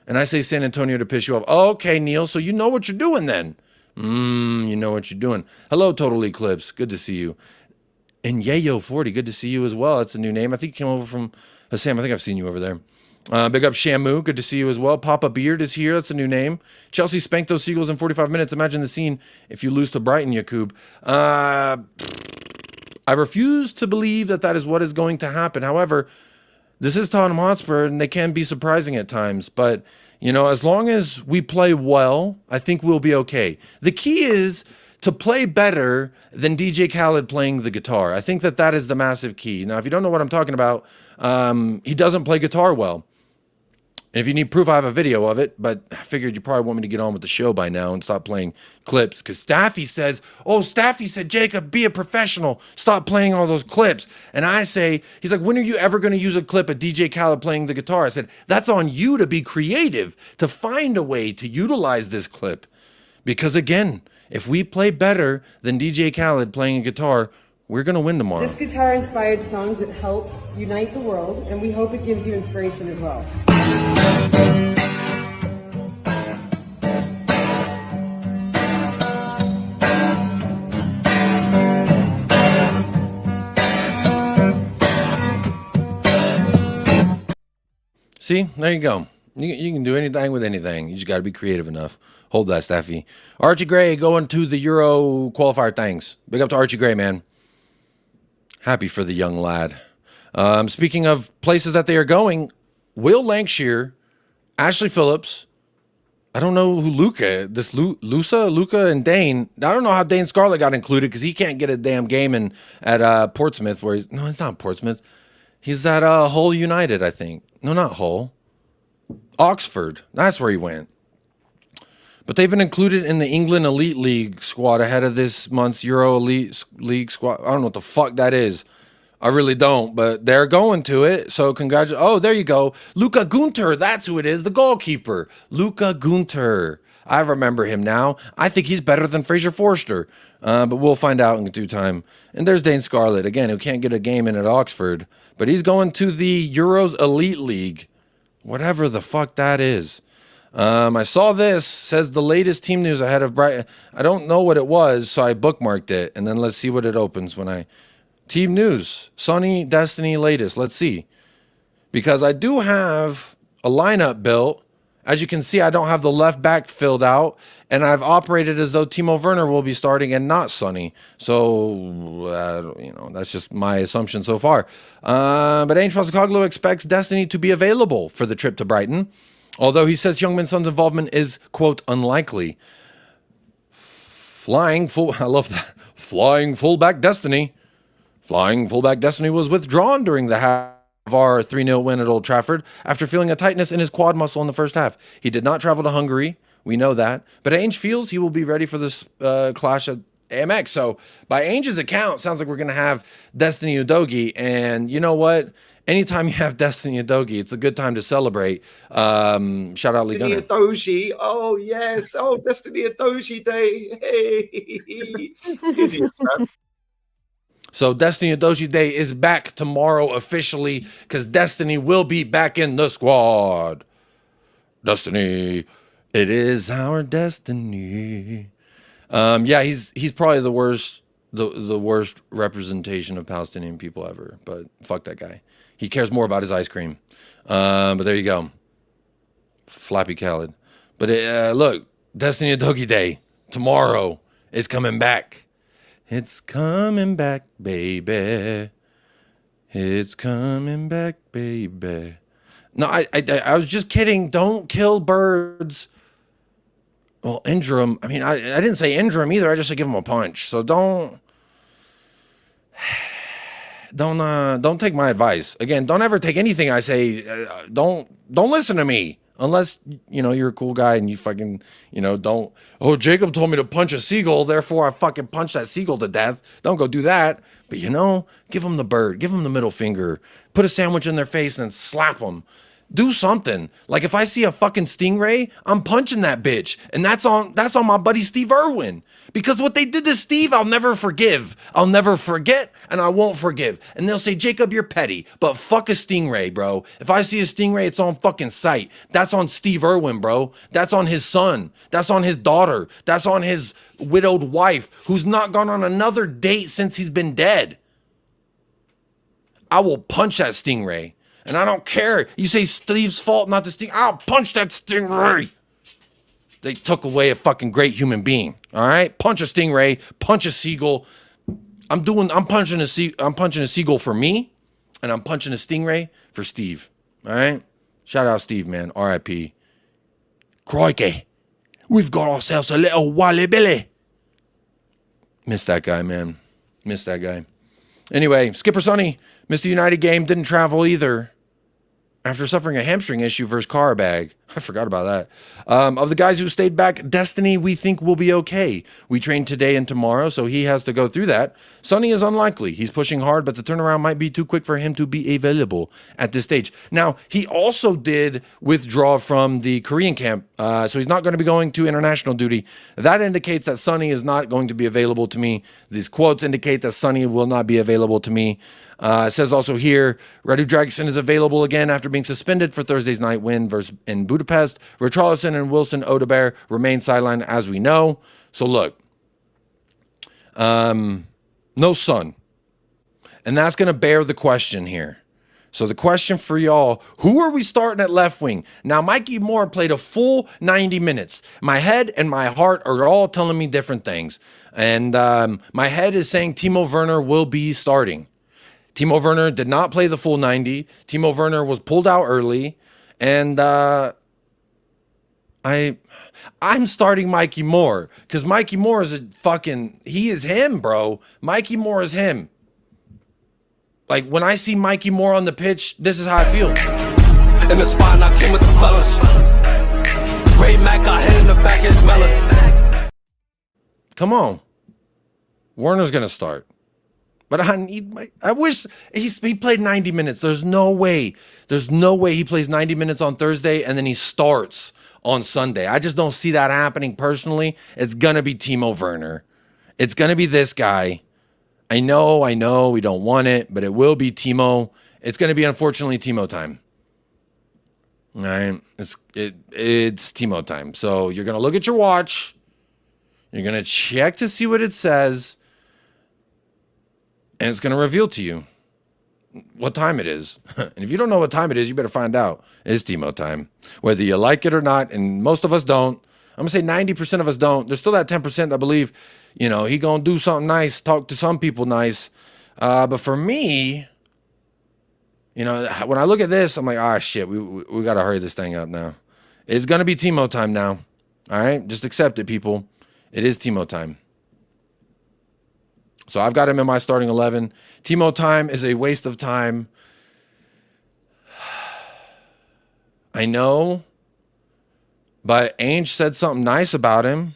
and I say San Antonio to piss you off. Okay, Neil, so you know what you're doing then. You know what you're doing. Hello, Total Eclipse. Good to see you. And Yayo40, good to see you as well. That's a new name. I think you came over from Sam. I think I've seen you over there. Big up Shamu. Good to see you as well. Papa Beard is here. That's a new name. Chelsea spanked those Seagulls in 45 minutes. Imagine the scene if you lose to Brighton, Yakub. I refuse to believe that is what is going to happen. However, this is Tottenham Hotspur, and they can be surprising at times. But, you know, as long as we play well, I think we'll be okay. The key is to play better than DJ Khaled playing the guitar. I think that is the massive key. Now, if you don't know what I'm talking about, he doesn't play guitar well. And if you need proof, I have a video of it, but I figured you probably want me to get on with the show by now and stop playing clips, because Staffy said, Jacob, be a professional. Stop playing all those clips. And I say, he's like, when are you ever going to use a clip of DJ Khaled playing the guitar? I said, that's on you to be creative, to find a way to utilize this clip. Because again, if we play better than DJ Khaled playing a guitar, we're going to win tomorrow. This guitar-inspired songs that help unite the world, and we hope it gives you inspiration as well. See, there you go. You can do anything with anything. You just got to be creative enough. Hold that, Staffy. Archie Gray going to the Euro qualifier. Thanks. Big up to Archie Gray, man. Happy for the young lad. Speaking of places that they are going, Will Lancashire, Ashley Phillips, I don't know who Luca and Dane. I don't know how Dane Scarlett got included because he can't get a damn game at Portsmouth. No, it's not Portsmouth. He's at Hull United, I think. No, not Hull. Oxford. That's where he went. But they've been included in the England Elite League squad ahead of this month's Euro Elite League squad. I don't know what the fuck that is. I really don't, but they're going to it. So congratulations. Oh, there you go. Luca Gunter. That's who it is. The goalkeeper. Luca Gunter. I remember him now. I think he's better than Fraser Forster. But we'll find out in due time. And there's Dane Scarlett, again, who can't get a game in at Oxford. But he's going to the Euros Elite League. Whatever the fuck that is. I saw this, says the latest team news ahead of Brighton. I don't know what it was, so I bookmarked it. And then let's see what it opens when I... Team news. Sonny Destiny latest. Let's see. Because I do have a lineup built. As you can see, I don't have the left back filled out. And I've operated as though Timo Werner will be starting and not Sonny. So, that's just my assumption so far. But Ange Postecoglou expects Destiny to be available for the trip to Brighton. Although he says Heung-min Son's involvement is, quote, unlikely. I love that. Flying fullback Destiny. Flying fullback Destiny was withdrawn during the half of our 3-0 win at Old Trafford after feeling a tightness in his quad muscle in the first half. He did not travel to Hungary. We know that. But Ainge feels he will be ready for this clash at AMX. So by Ainge's account, sounds like we're going to have Destiny Udogie. And you know what? Anytime you have Destiny Udogie, it's a good time to celebrate. Shout out Lee Gunner. Destiny Udogie. Oh, yes. Oh, Destiny Udogie Day. Hey. Idiots, man. So Destiny Udogie Day is back tomorrow officially because Destiny will be back in the squad. Destiny, it is our destiny. Yeah, he's probably the worst representation of Palestinian people ever. But fuck that guy. He cares more about his ice cream. But there you go. Flappy Khaled. But look, Destiny Udogie Day tomorrow is coming back. It's coming back, baby. It's coming back, baby. No, I was just kidding. Don't kill birds. Well, injure them. I mean, I didn't say injure them either. I just said give them a punch. So don't take my advice. Again, don't ever take anything I say. Don't listen to me. Unless, you're a cool guy and you fucking, don't, Jacob told me to punch a seagull, therefore I fucking punch that seagull to death. Don't go do that. But, give them the bird. Give them the middle finger. Put a sandwich in their face and slap them. Do something. Like if I see a fucking stingray, I'm punching that bitch. And that's on my buddy Steve Irwin. Because what they did to Steve, I'll never forgive. I'll never forget, and I won't forgive. And they'll say, Jacob, you're petty. But fuck a stingray, bro. If I see a stingray, it's on fucking sight. That's on Steve Irwin, bro. That's on his son. That's on his daughter. That's on his widowed wife, who's not gone on another date since he's been dead. I will punch that stingray. And I don't care. You say Steve's fault, not the sting. I'll punch that stingray. They took away a fucking great human being. All right, punch a stingray, punch a seagull. I'm punching a seagull for me, and I'm punching a stingray for Steve. All right, shout out Steve, man. R.I.P. Crikey, we've got ourselves a little wally billy. Miss that guy, man. Miss that guy. Anyway, Skipper Sonny missed the United game. Didn't travel either after suffering a hamstring issue versus Carabag. I forgot about that. Of the guys who stayed back, Destiny, we think will be okay. We train today and tomorrow, so he has to go through that. Sonny is unlikely. He's pushing hard, but the turnaround might be too quick for him to be available at this stage. Now, he also did withdraw from the Korean camp, so he's not going to be going to international duty. That indicates that Sonny is not going to be available to me. These quotes indicate that Sonny will not be available to me. It says also here, Radu Dragic is available again after being suspended for Thursday's night win in Budapest. Richarlison and Wilson Odobert remain sidelined, as we know. So look, no Son. And that's going to bear the question here. So the question for y'all, who are we starting at left wing? Now, Mikey Moore played a full 90 minutes. My head and my heart are all telling me different things. And my head is saying Timo Werner will be starting. Timo Werner did not play the full 90. Timo Werner was pulled out early. And I'm starting Mikey Moore. Because Mikey Moore is he is him, bro. Mikey Moore is him. Like, when I see Mikey Moore on the pitch, this is how I feel. In the spot, and I came with the fellas. Ray Mac got hit in the back of his melon. Come on. Werner's going to start. But I wish he played 90 minutes. There's no way he plays 90 minutes on Thursday and then he starts on Sunday. I just don't see that happening personally. It's going to be Timo Werner. It's going to be this guy. I know, we don't want it, but it will be Timo. It's going to be, unfortunately, Timo time. All right? It's Timo time. So you're going to look at your watch. You're going to check to see what it says. And it's going to reveal to you what time it is. And if you don't know what time it is, you better find out. It's Timo time. Whether you like it or not, and most of us don't. I'm going to say 90% of us don't. There's still that 10% that believe, he going to do something nice, talk to some people nice. But for me, when I look at this, I'm like, shit, we got to hurry this thing up now. It's going to be Timo time now. All right? Just accept it, people. It is Timo time. So I've got him in my starting 11. Timo time is a waste of time. I know, but Ange said something nice about him.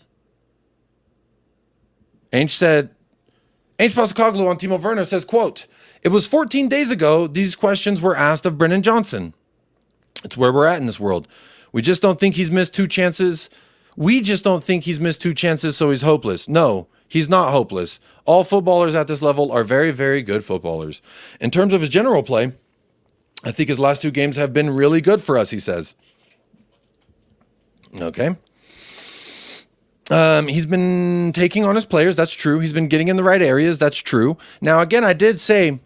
Ange Postecoglou on Timo Werner says, quote, "It was 14 days ago these questions were asked of Brennan Johnson. It's where we're at in this world. We just don't think he's missed two chances. So he's hopeless. No, he's not hopeless. All footballers at this level are very, very good footballers. In terms of his general play, I think his last two games have been really good for us," he says. Okay. He's been taking on his players. That's true. He's been getting in the right areas. That's true. Now, again, I did say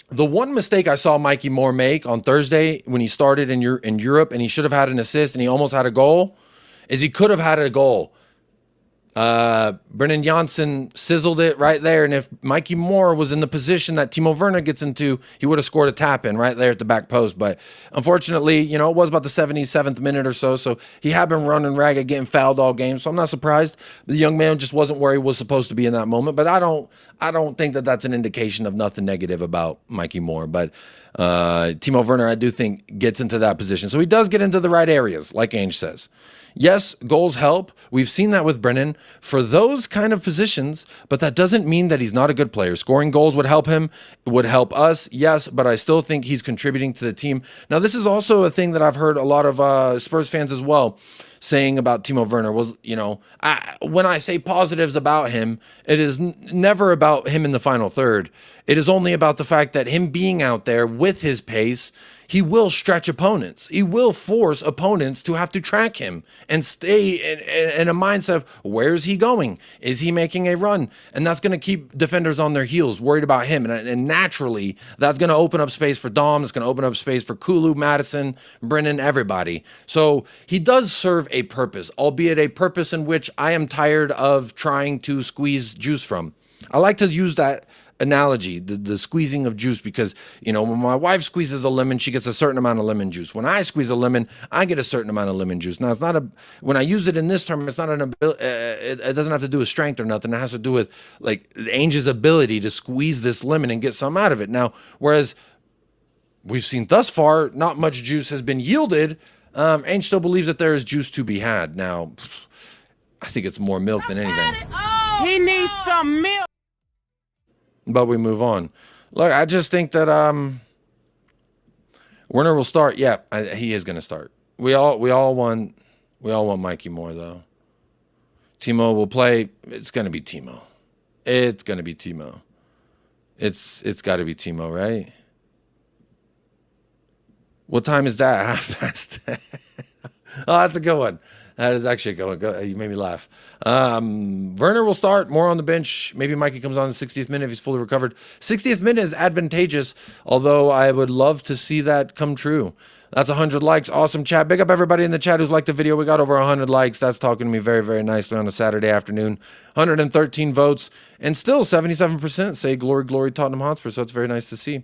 the one mistake I saw Mikey Moore make on Thursday when he started in Europe and he should have had an assist and he almost had a goal is he could have had a goal. Brennan Johnson sizzled it right there. And if Mikey Moore was in the position that Timo Werner gets into, he would have scored a tap in right there at the back post. But unfortunately, it was about the 77th minute or so. So he had been running ragged, getting fouled all game. So I'm not surprised. The young man just wasn't where he was supposed to be in that moment. But I don't think that that's an indication of nothing negative about Mikey Moore. But Timo Werner, I do think, gets into that position. So he does get into the right areas, like Ange says. Yes, goals help. We've seen that with Brennan. for those kind of positions, but that doesn't mean that he's not a good player. Scoring goals would help him, would help us, yes, but I still think he's contributing to the team. Now, this is also a thing that I've heard a lot of Spurs fans as well saying about Timo Werner was, you know, when I say positives about him, it is never about him in the final third. It is only about the fact that him being out there with his pace, he will stretch opponents. He will force opponents to have to track him and stay in a mindset of where's he going? Is he making a run? And that's going to keep defenders on their heels, worried about him. And naturally, that's going to open up space for Dom. It's going to open up space for Kulu, Madison, Brennan, everybody. So he does serve a purpose, albeit a purpose in which I am tired of trying to squeeze juice from. I like to use that analogy, the squeezing of juice, because, you know, when my wife squeezes a lemon, she gets a certain amount of lemon juice. When I squeeze a lemon, I get a certain amount of lemon juice. Now, it's not when I use it in this term, it's not it doesn't have to do with strength or nothing. It has to do with like Ange's ability to squeeze this lemon and get some out of it. Now, whereas we've seen thus far, not much juice has been yielded. Ange still believes that there is juice to be had. Now, I think it's more milk than anything. He needs some milk. But we move on. Look, I just think that Werner will start. Yeah, he is going to start. We all want Mikey more though. Timo will play. It's going to be Timo. It's going to be Timo. It's got to be Timo, right? What time is that? Half past. Oh, that's a good one. That is actually a good one. You made me laugh. Werner will start, more on the bench. Maybe Mikey comes on the 60th minute if he's fully recovered. 60th minute is advantageous, although I would love to see that come true. That's 100 likes. Awesome chat. Big up everybody in the chat who's liked the video. We got over 100 likes. That's talking to me very, very nicely on a Saturday afternoon. 113 votes. And still 77% say glory, glory, Tottenham Hotspur. So it's very nice to see.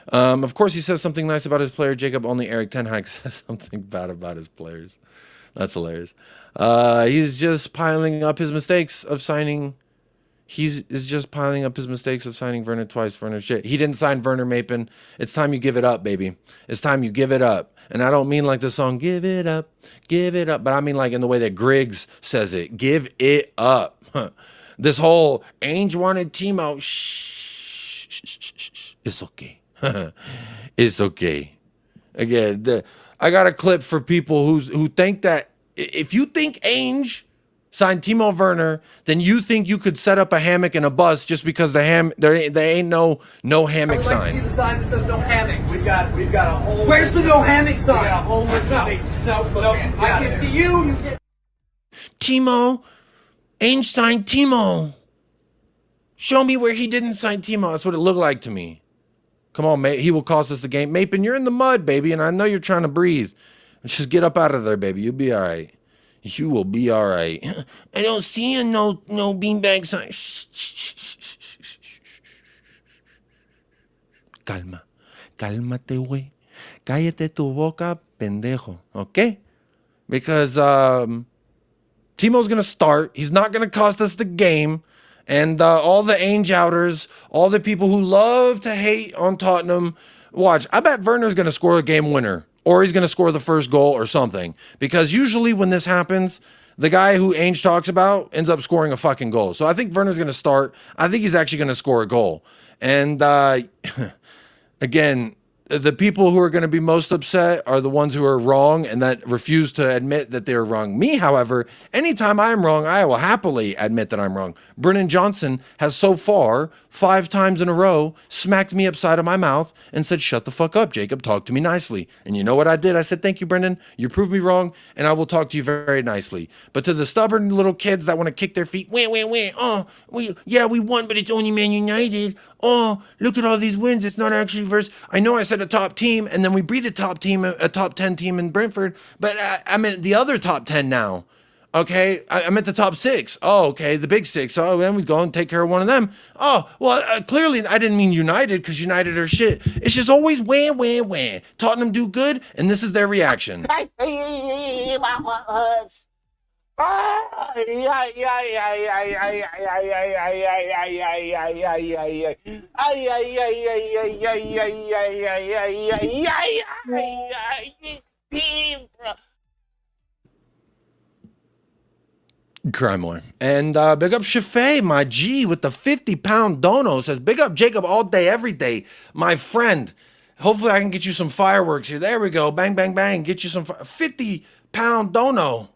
Of course, he says something nice about his player, Jacob. Only Eric Ten Hag says something bad about his players. That's hilarious. He's just piling up his mistakes of signing. Is just piling up his mistakes of signing Werner twice. Werner shit. He didn't sign Werner Mapin. It's time you give it up, baby. It's time you give it up. And I don't mean like the song, give it up, but I mean like in the way that Griggs says it. Give it up. This whole Ange wanted Timo. Shh. It's okay. It's okay. Again, I got a clip for people who think that if you think Ange signed Timo Werner, then you think you could set up a hammock and a bus just because there ain't no hammock sign. I would like to see the sign that says no hammocks. We've got a whole. Where's the no hammock sign? We got a whole list of things. No. I can see you. Timo, Ange signed Timo. Show me where he didn't sign Timo. That's what it looked like to me. Come on, mate. He will cost us the game. Mapin, you're in the mud, baby, and I know you're trying to breathe. Just get up out of there, baby. You'll be all right. You will be all right. I don't see a no beanbag sign. Calma. Cálmate, güey. Cállate tu boca, pendejo. Okay? Because Timo's going to start. He's not going to cost us the game. And all the Ange outers, all the people who love to hate on Tottenham, watch. I bet Werner's going to score a game winner. Or he's going to score the first goal or something. Because usually when this happens, the guy who Ange talks about ends up scoring a fucking goal. So I think Werner's going to start. I think he's actually going to score a goal. And again, the people who are going to be most upset are the ones who are wrong and that refuse to admit that they're wrong. Me, however, anytime I'm wrong, I will happily admit that I'm wrong. Brennan Johnson has so far 5 times in a row smacked me upside of my mouth and said, shut the fuck up, Jacob. Talk to me nicely. And you know what I did? I said, thank you, Brendan. You proved me wrong, and I will talk to you very nicely. But to the stubborn little kids that want to kick their feet, wah. Oh, we won, but it's only Man United. Oh, look at all these wins. It's not actually versus. I know I said a top team, and then we beat a top 10 team in Brentford, but I meant the other top 10 now. Okay, I meant the top 6. Oh, okay, the big 6. Oh, then we go and take care of one of them. Oh, well, clearly I didn't mean United because United are shit. It's just always wah. Tottenham do good, and this is their reaction. Cry more. And big up Shafay, my G, with the 50-pound dono. Says, big up Jacob all day, every day. My friend. Hopefully I can get you some fireworks here. There we go. Bang, bang, bang. Get you some 50-pound dono.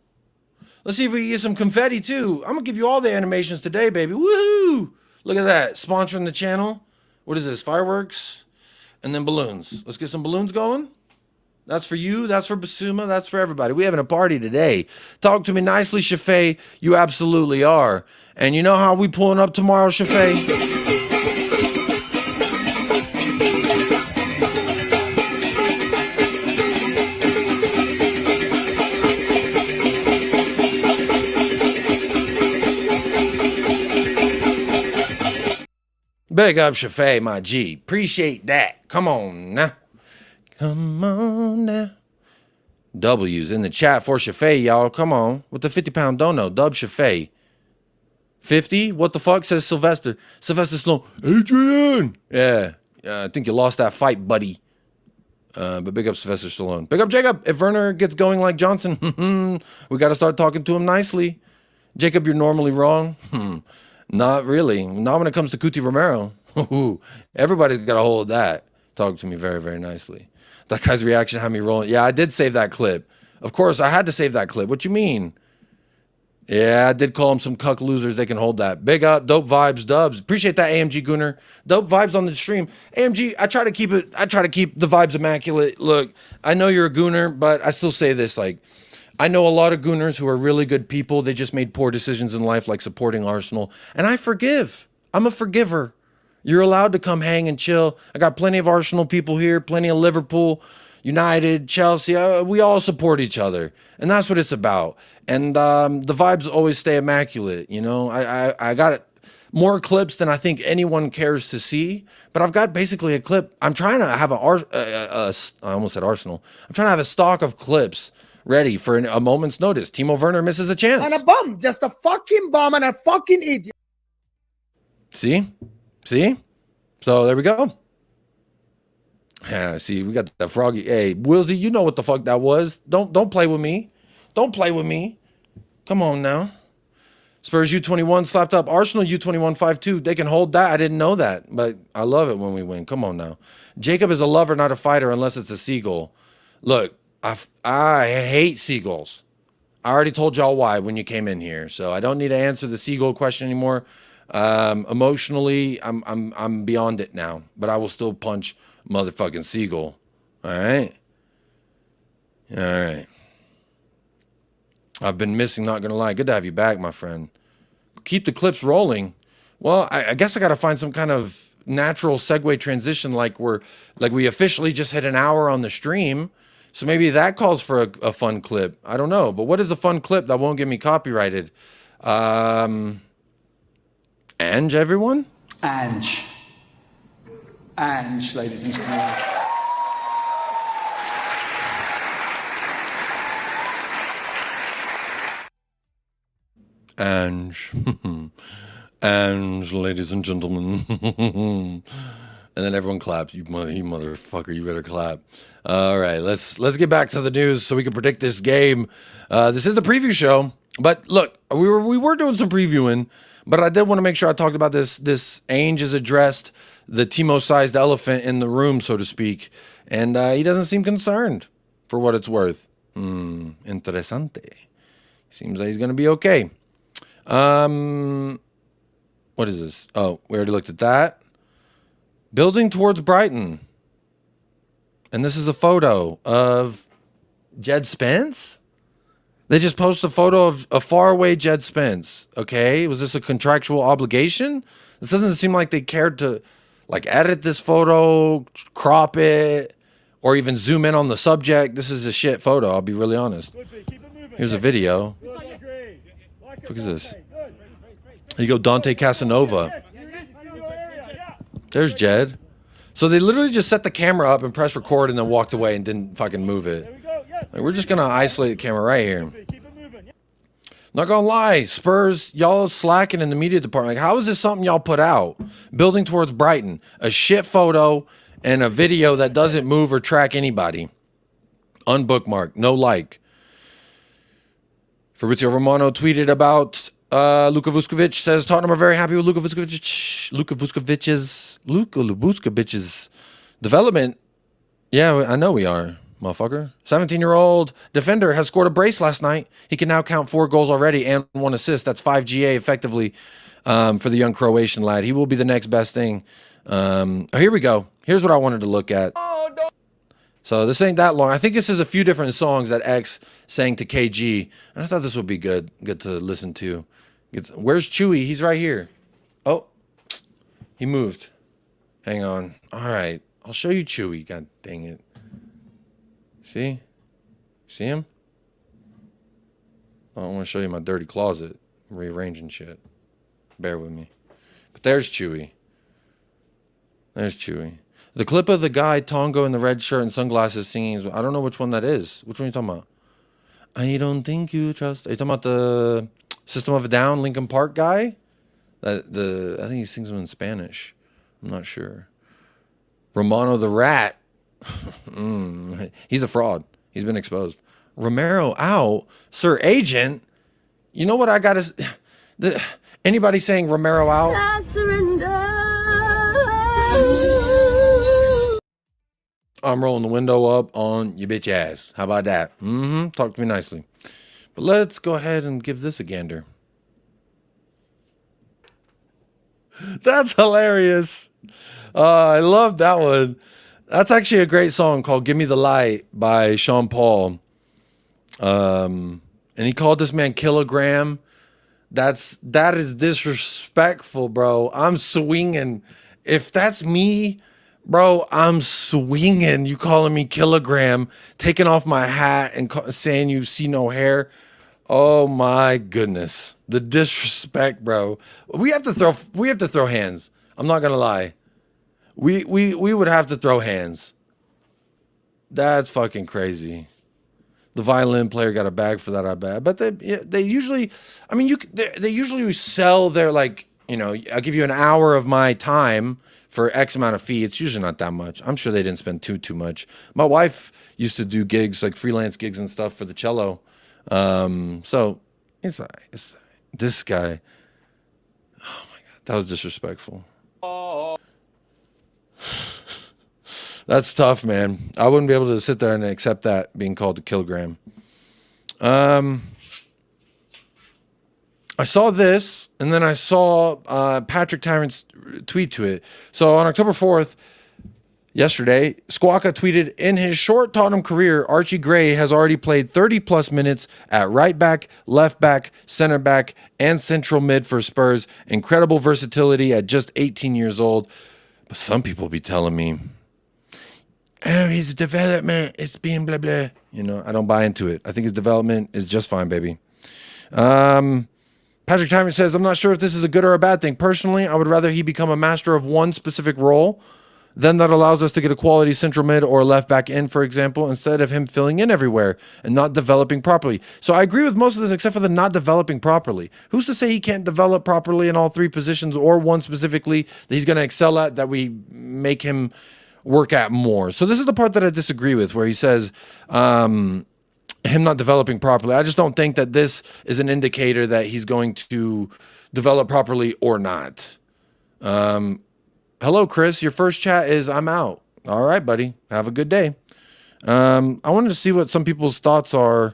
Let's see if we can get some confetti, too. I'm going to give you all the animations today, baby. Woohoo! Look at that. Sponsoring the channel. What is this? Fireworks. And then balloons. Let's get some balloons going. That's for you. That's for Basuma. That's for everybody. We're having a party today. Talk to me nicely, Shafay. You absolutely are. And you know how we pulling up tomorrow, Shafay? Big up Shafay, my G. Appreciate that. Come on now. Come on now. W's in the chat for Shafay, y'all. Come on. With the 50-pound dono. Dub Shafay. 50? What the fuck? Says Sylvester. Sylvester Sloan. Adrian! Yeah. I think you lost that fight, buddy. But big up Sylvester Stallone. Big up Jacob. If Werner gets going like Johnson, we got to start talking to him nicely. Jacob, you're normally wrong. Not really. Not when it comes to Cuti Romero. Everybody's got a hold of that. Talk to me very, very nicely. That guy's reaction had me rolling. Yeah, I did save that clip. Of course, I had to save that clip. What you mean? Yeah, I did call them some cuck losers. They can hold that. Big up, dope vibes, dubs. Appreciate that, AMG Gunner. Dope vibes on the stream. AMG, I try to keep the vibes immaculate. Look, I know you're a Gunner, but I still say this, like, I know a lot of Gunners who are really good people. They just made poor decisions in life, like supporting Arsenal. And I forgive. I'm a forgiver. You're allowed to come hang and chill. I got plenty of Arsenal people here, plenty of Liverpool, United, Chelsea. We all support each other. And that's what it's about. And the vibes always stay immaculate. You know, I got more clips than I think anyone cares to see. But I've got basically a clip. I'm trying to have I almost said Arsenal. I'm trying to have a stock of clips ready for a moment's notice. Timo Werner misses a chance. And a bum. Just a fucking bum and a fucking idiot. See? So there we go. Yeah, see, we got the froggy. Hey, Wilsey, you know what the fuck that was. Don't play with me. Don't play with me. Come on now. Spurs U21 slapped up Arsenal U21 5-2. They can hold that. I didn't know that, but I love it when we win. Come on now. Jacob is a lover, not a fighter, unless it's a seagull. Look, I hate seagulls. I already told y'all why when you came in here, so I don't need to answer the seagull question anymore. Emotionally, I'm beyond it now, but I will still punch motherfucking seagull. All right. I've been missing, not gonna lie. Good to have you back, my friend. Keep the clips rolling. Well, I guess I got to find some kind of natural segue transition, like we officially just hit an hour on the stream. So maybe that calls for a fun clip. I don't know, but what is a fun clip that won't get me copyrighted? Ange, everyone? Ange, ladies and gentlemen. Ange. Ange, ladies and gentlemen. And then everyone claps. You motherfucker, you better clap. All right, let's get back to the news so we can predict this game. This is the preview show. But look, we were doing some previewing. But I did want to make sure I talked about this. Ange has addressed the Timo-sized elephant in the room, so to speak. And he doesn't seem concerned, for what it's worth. Interessante. Seems like he's going to be okay. What is this? Oh, we already looked at that. Building towards Brighton. And this is a photo of Jed Spence? They just posted a photo of a faraway Jed Spence. Okay, was this a contractual obligation? This doesn't seem like they cared to edit this photo, crop it, or even zoom in on the subject. This is a shit photo, I'll be really honest. Here's a video. What is this? Here you go, Dante Casanova. There's Jed. So they literally just set the camera up and pressed record and then walked away and didn't fucking move it. Like, we're just going to isolate the camera right here. Not going to lie, Spurs, y'all slacking in the media department. Like, how is this something y'all put out? Building towards Brighton. A shit photo and a video that doesn't move or track anybody. Unbookmarked. No like. Fabrizio Romano tweeted about Luka Vuskovic. Says Tottenham are very happy with Luka Vuskovic's development. Yeah, I know we are, motherfucker. 17-year-old defender has scored a brace last night. He can now count 4 goals already and 1 assist. That's 5 GA effectively for the young Croatian lad. He will be the next best thing. Here we go. Here's what I wanted to look at. So this ain't that long. I think this is a few different songs that X sang to KG. And I thought this would be good to listen to. Where's Chewy? He's right here. Oh, he moved. Hang on. All right. I'll show you Chewy. God dang it. See? See him? Oh, I want to show you my dirty closet. Rearranging shit. Bear with me. But there's Chewy. There's Chewy. The clip of the guy, Tongo, in the red shirt and sunglasses singing, I don't know which one that is. Which one are you talking about? I don't think you trust. Are you talking about the System of a Down, Linkin Park guy? I think he sings them in Spanish. I'm not sure. Romano the Rat. He's a fraud. He's been exposed. Romero out. Sir Agent. You know what I got to... Anybody saying Romero out? I surrender. I'm rolling the window up on your bitch ass. How about that? Talk to me nicely. But let's go ahead and give this a gander. That's hilarious. I love that one. That's actually a great song called Give Me the Light by Sean Paul. And he called this man Kilogram. That is disrespectful, bro. I'm swinging. If that's me... Bro, I'm swinging. You calling me Kilogram, taking off my hat and saying you see no hair. Oh my goodness, the disrespect, bro. We have to throw hands. I'm not gonna lie. We would have to throw hands. That's fucking crazy. The violin player got a bag for that, I bet. But they usually, I mean, they usually sell their, like, you know, I'll give you an hour of my time for X amount of fee. It's usually not that much. I'm sure they didn't spend too much. My wife used to do gigs, like freelance gigs and stuff for the cello. So it's this guy. Oh my God, that was disrespectful. That's tough, man. I wouldn't be able to sit there and accept that being called a kilogram. I saw this, and then I saw Patrick Tyrant's tweet to it. So on October 4th, yesterday, Squawka tweeted, in his short Tottenham career, Archie Gray has already played 30-plus minutes at right back, left back, center back, and central mid for Spurs. Incredible versatility at just 18 years old. But some people be telling me, oh, his development, it's being blah, blah. You know, I don't buy into it. I think his development is just fine, baby. Patrick Tyrant says, I'm not sure if this is a good or a bad thing. Personally, I would rather he become a master of one specific role. Then that allows us to get a quality central mid or left back in, for example, instead of him filling in everywhere and not developing properly. So I agree with most of this, except for the not developing properly. Who's to say he can't develop properly in all 3 positions, or one specifically that he's going to excel at, that we make him work at more? So this is the part that I disagree with, where he says, him not developing properly. I just don't think that this is an indicator that he's going to develop properly or not. Hello, Chris. Your first chat is I'm out. All right, buddy. Have a good day. I wanted to see what some people's thoughts are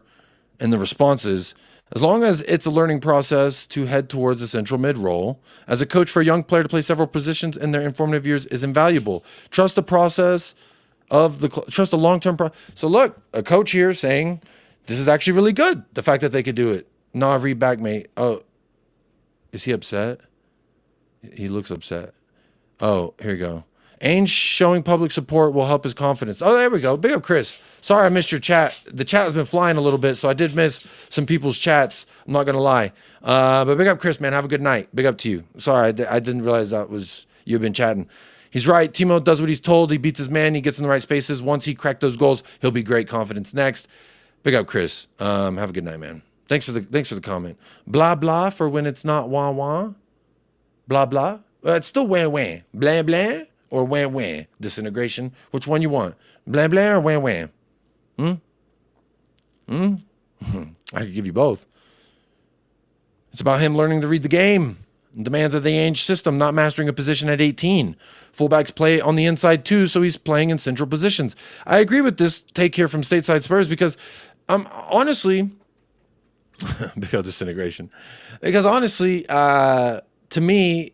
in the responses. As long as it's a learning process to head towards a central mid role, as a coach for a young player to play several positions in their informative years is invaluable. Trust the process of trust the long-term So look, a coach here saying this is actually really good. The fact that they could do it. Nah, read back, mate. Oh, is he upset? He looks upset. Oh, here you go. Ainge showing public support will help his confidence. Oh, there we go. Big up, Chris. Sorry I missed your chat. The chat has been flying a little bit, so I did miss some people's chats. I'm not going to lie. But big up, Chris, man. Have a good night. Big up to you. Sorry, I didn't realize that was you've been chatting. He's right. Timo does what he's told. He beats his man. He gets in the right spaces. Once he cracked those goals, he'll be great. Confidence next. Big up, Chris. Have a good night, man. Thanks for the comment. Blah, blah for when it's not wah, wah. Blah, blah. It's still wah, wah. Blah, blah. Or wah wah, disintegration. Which one you want? Blah blah or wah wah? I could give you both. It's about him learning to read the game. Demands of the Ange system, not mastering a position at 18. Fullbacks play on the inside too, so he's playing in central positions. I agree with this take here from Stateside Spurs because honestly, big old disintegration. Because honestly, to me,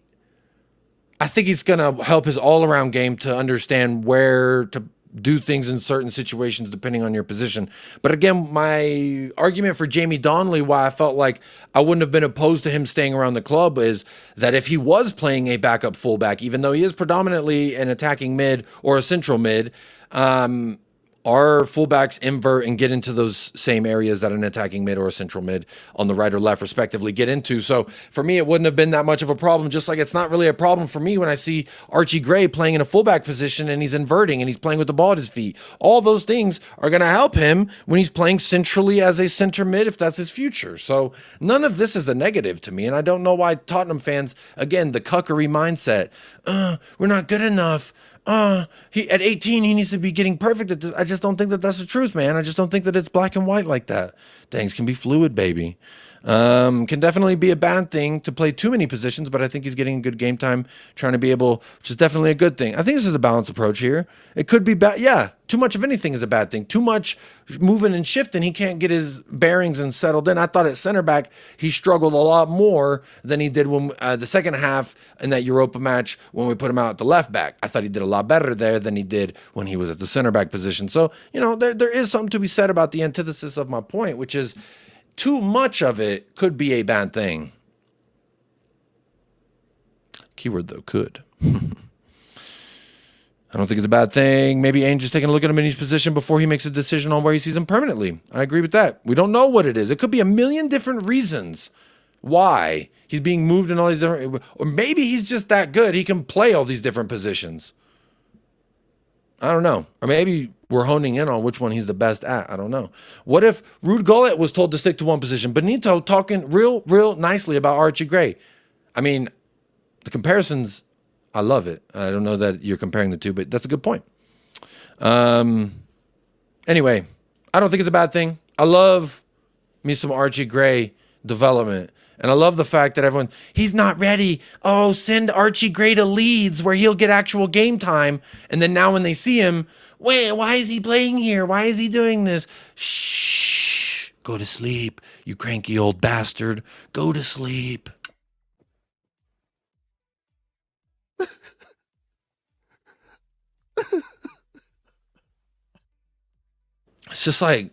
I think he's going to help his all-around game to understand where to do things in certain situations depending on your position. But again, my argument for Jamie Donnelly, why I felt like I wouldn't have been opposed to him staying around the club, is that if he was playing a backup fullback, even though he is predominantly an attacking mid or a central mid, our fullbacks invert and get into those same areas that an attacking mid or a central mid on the right or left respectively get into. So for me, it wouldn't have been that much of a problem, just like it's not really a problem for me when I see Archie Gray playing in a fullback position and he's inverting and he's playing with the ball at his feet. All those things are going to help him when he's playing centrally as a center mid if that's his future. So none of this is a negative to me, and I don't know why Tottenham fans, again, the cuckery mindset, we're not good enough. He at 18, he needs to be getting perfect at this. I just don't think that that's the truth, man. I just don't think that it's black and white like that. Things can be fluid, baby. Can definitely be a bad thing to play too many positions, but I think he's getting good game time, trying to be able, which is definitely a good thing. I think this is a balanced approach here. It could be bad. Yeah, too much of anything is a bad thing. Too much moving and shifting, he can't get his bearings and settled in. I thought at center back, he struggled a lot more than he did when the second half in that Europa match when we put him out at the left back. I thought he did a lot better there than he did when he was at the center back position. So, you know, there is something to be said about the antithesis of my point, which is too much of it could be a bad thing. Keyword though, could. I don't think it's a bad thing. Maybe Ainge is taking a look at him in his position before he makes a decision on where he sees him permanently. I agree with that. We don't know what it is. It could be a million different reasons why he's being moved in all these different, or maybe he's just that good. He can play all these different positions. I don't know. Or maybe we're honing in on which one he's the best at. I don't know. What if Ruud Gullit was told to stick to one position? Benito talking real nicely about Archie Gray. I mean, the comparisons, I love it. I don't know that you're comparing the two, but that's a good point. Anyway, I don't think it's a bad thing. I love me some Archie Gray development. And I love the fact that everyone, he's not ready. Oh, send Archie Gray to Leeds where he'll get actual game time. And then now when they see him, wait, why is he playing here? Why is he doing this? Shh, go to sleep, you cranky old bastard. Go to sleep. It's just like,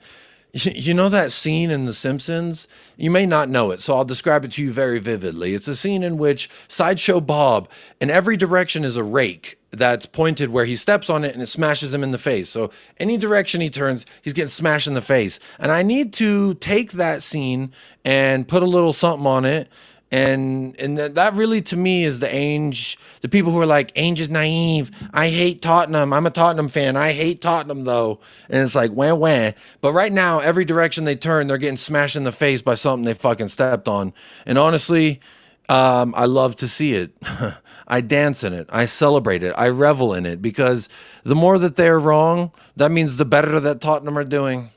you know that scene in The Simpsons? You may not know it, so I'll describe it to you very vividly. It's a scene in which Sideshow Bob, in every direction is a rake that's pointed where he steps on it and it smashes him in the face. So any direction he turns, he's getting smashed in the face. And I need to take that scene and put a little something on it. And that really, to me, is the Ainge, the people who are like, Ainge is naive. I hate Tottenham. I'm a Tottenham fan. I hate Tottenham, though. And it's like, wah. But right now, every direction they turn, they're getting smashed in the face by something they fucking stepped on. And honestly, I love to see it. I dance in it. I celebrate it. I revel in it. Because the more that they're wrong, that means the better that Tottenham are doing.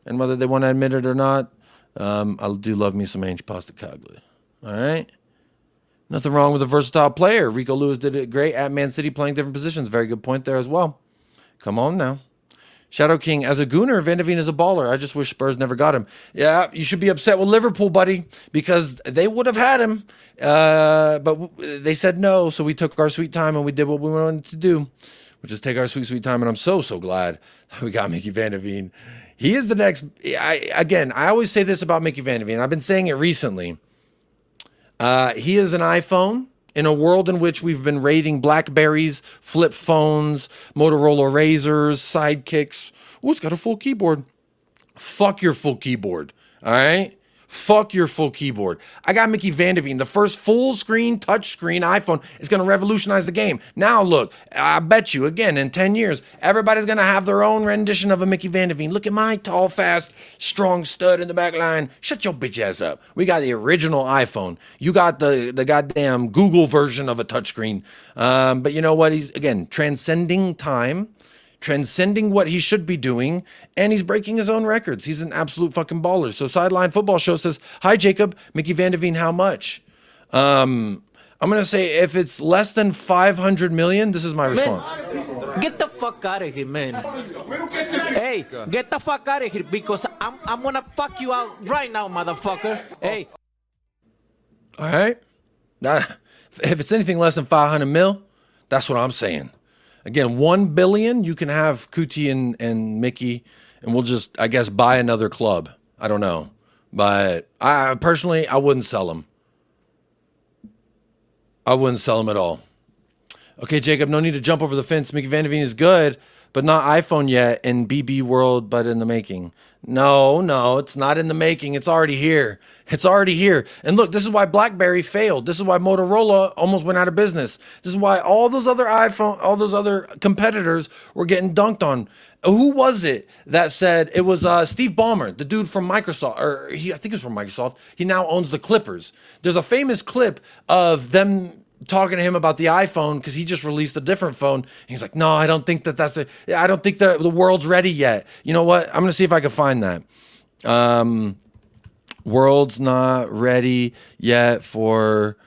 And whether they want to admit it or not, I do love me some Ange Postecoglou. All right. Nothing wrong with a versatile player. Rico Lewis did it great at Man City playing different positions. Very good point there as well. Come on now. Shadow King, as a Gooner, Van de Ven is a baller. I just wish Spurs never got him. Yeah, you should be upset with Liverpool, buddy, because they would have had him. But they said no, so we took our sweet time and we did what we wanted to do, which is take our sweet time. And I'm so glad we got Mickey Van de Ven. He is the next. I always say this about Mickey Van de Ven. I've been saying it recently. He is an iPhone in a world in which we've been rating Blackberries, flip phones, Motorola Razors, Sidekicks. Oh, it's got a full keyboard. Fuck your full keyboard. All right? Fuck your full keyboard. I got Mickey Van de Ven. The first full screen, touch screen iPhone is going to revolutionize the game. Now, look, I bet you, again, in 10 years, everybody's going to have their own rendition of a Mickey Van de Ven. Look at my tall, fast, strong stud in the back line. Shut your bitch ass up. We got the original iPhone. You got the goddamn Google version of a touchscreen. But you know what? He's, again, transcending time, transcending what he should be doing, and he's breaking his own records. He's an absolute fucking baller. So Sideline Football Show says, hi, Jacob. Mickey Van de Veen, how much? I'm going to say if it's less than 500 million, this is my response. Get the fuck out of here, man. Hey, get the fuck out of here because I'm going to fuck you out right now, motherfucker. Hey. All right. If it's anything less than 500 mil, that's what I'm saying. Again, 1 billion, you can have Kuti and Mickey, and we'll just, I guess, buy another club. I don't know. But I personally, I wouldn't sell them. I wouldn't sell them at all. Okay, Jacob, no need to jump over the fence. Mickey Van de Veen is good, but not iPhone yet in BB world, but in the making. No, it's not in the making. It's already here. It's already here. And look, this is why BlackBerry failed. This is why Motorola almost went out of business. This is why all those other competitors were getting dunked on. Who was it that said it was Steve Ballmer, the dude from Microsoft, or I think it was from Microsoft. He now owns the Clippers. There's a famous clip of them talking to him about the iPhone because he just released a different phone. And he's like, no, I don't think I don't think the world's ready yet. You know what? I'm going to see if I can find that. World's not ready yet for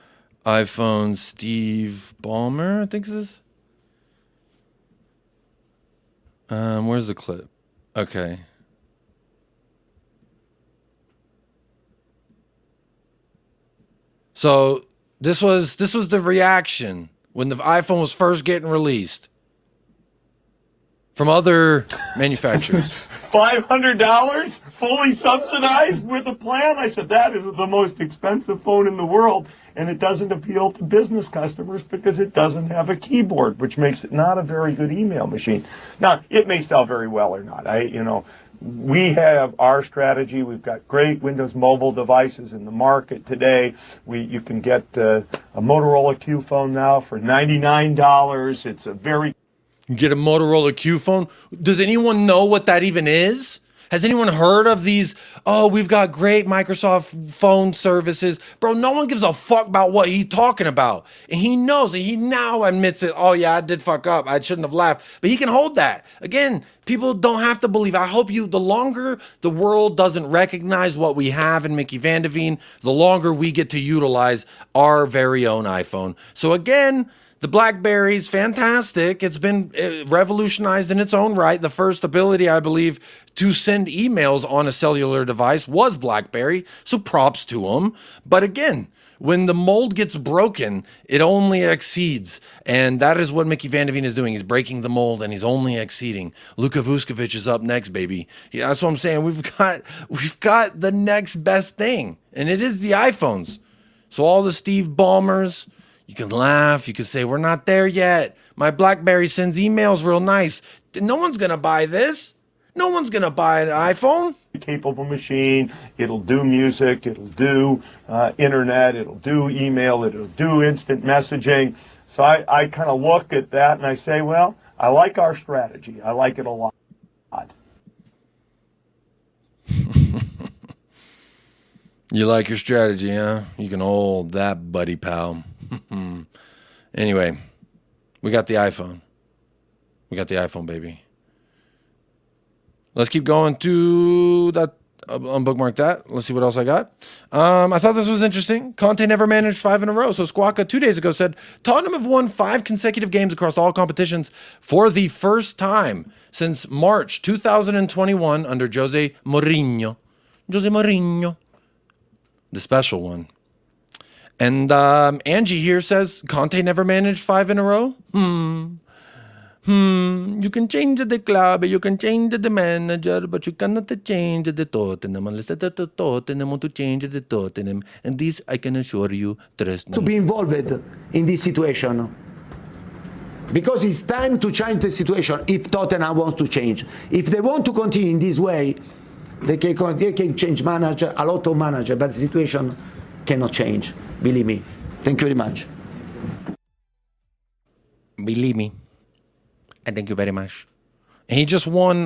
iPhone. Steve Ballmer, I think this is. Where's the clip? Okay. So this was the reaction when the iPhone was first getting released from other manufacturers. $500 fully subsidized with a plan? I said, that is the most expensive phone in the world, and it doesn't appeal to business customers because it doesn't have a keyboard, which makes it not a very good email machine. Now, it may sell very well or not. We have our strategy. We've got great Windows mobile devices in the market today. You can get a Motorola Q phone now for $99. It's a very... You get a Motorola Q phone. Does anyone know what that even is? Has anyone heard of these? Oh, we've got great Microsoft phone services. Bro, no one gives a fuck about what he's talking about. And he knows, and he now admits it. Oh, yeah, I did fuck up. I shouldn't have laughed. But he can hold that. Again, people don't have to believe. I hope the longer the world doesn't recognize what we have in Mickey Van de Veen, the longer we get to utilize our very own iPhone. So again, the BlackBerry is fantastic. It's been revolutionized in its own right. The first ability, I believe, to send emails on a cellular device was BlackBerry. So props to them. But again, when the mold gets broken, it only exceeds. And that is what Mickey Van de Veen is doing. He's breaking the mold and he's only exceeding. Luka Vuskovic is up next, baby. Yeah, that's what I'm saying. We've got the next best thing. And it is the iPhones. So all the Steve Ballmers, you can laugh. You can say, we're not there yet. My BlackBerry sends emails real nice. No one's going to buy this. No one's going to buy an iPhone. Capable machine. It'll do music. It'll do internet. It'll do email. It'll do instant messaging. So I kind of look at that and I say, well, I like our strategy. I like it a lot. You like your strategy, huh? You can hold that, buddy, pal. Anyway, we got the iPhone. We got the iPhone, baby. Let's keep going to that. Unbookmark that. Let's see what else I got. I thought this was interesting. Conte never managed 5 in a row. So Squawka 2 days ago said Tottenham have won 5 consecutive games across all competitions for the first time since March 2021 under Jose Mourinho. Jose Mourinho, the special one. And Angie here says Conte never managed 5 in a row. You can change the club, you can change the manager, but you cannot change the Tottenham unless the Tottenham want to change the Tottenham. And this I can assure you, trust me. To be involved in this situation. Because it's time to change the situation if Tottenham wants to change. If they want to continue in this way, they can change manager, a lot of manager, but the situation cannot change. Believe me. Thank you very much. Believe me. And thank you very much. And he just won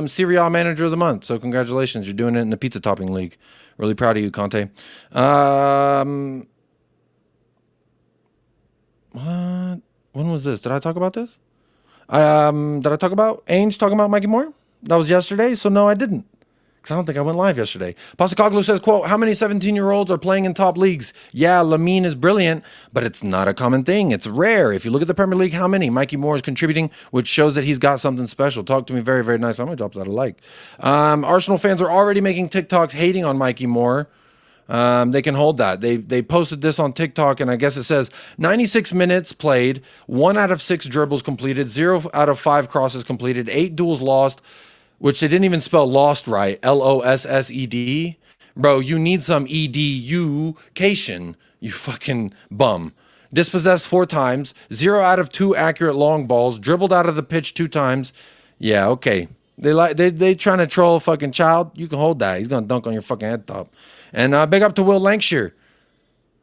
Serie A Manager of the Month. So congratulations. You're doing it in the pizza topping league. Really proud of you, Conte. What? When was this? Did I talk about this? Did I talk about Ange talking about Mikey Moore? That was yesterday, so no, I didn't. Because I don't think I went live yesterday. Postecoglou says, quote, how many 17-year-olds are playing in top leagues? Yeah, Lamine is brilliant, but it's not a common thing. It's rare. If you look at the Premier League, how many? Mikey Moore is contributing, which shows that he's got something special. Talk to me very, very nice. I'm going to drop that a like. Arsenal fans are already making TikToks hating on Mikey Moore. They can hold that. They posted this on TikTok, and I guess it says 96 minutes played, 1 out of 6 dribbles completed, 0 out of 5 crosses completed, 8 duels lost, which they didn't even spell lost right, L-O-S-S-E-D. Bro, you need some education, you fucking bum. Dispossessed 4 times, 0 out of 2 accurate long balls, dribbled out of the pitch 2 times. Yeah, okay. They trying to troll a fucking child. You can hold that. He's gonna dunk on your fucking head top. And big up to Will Lancashire.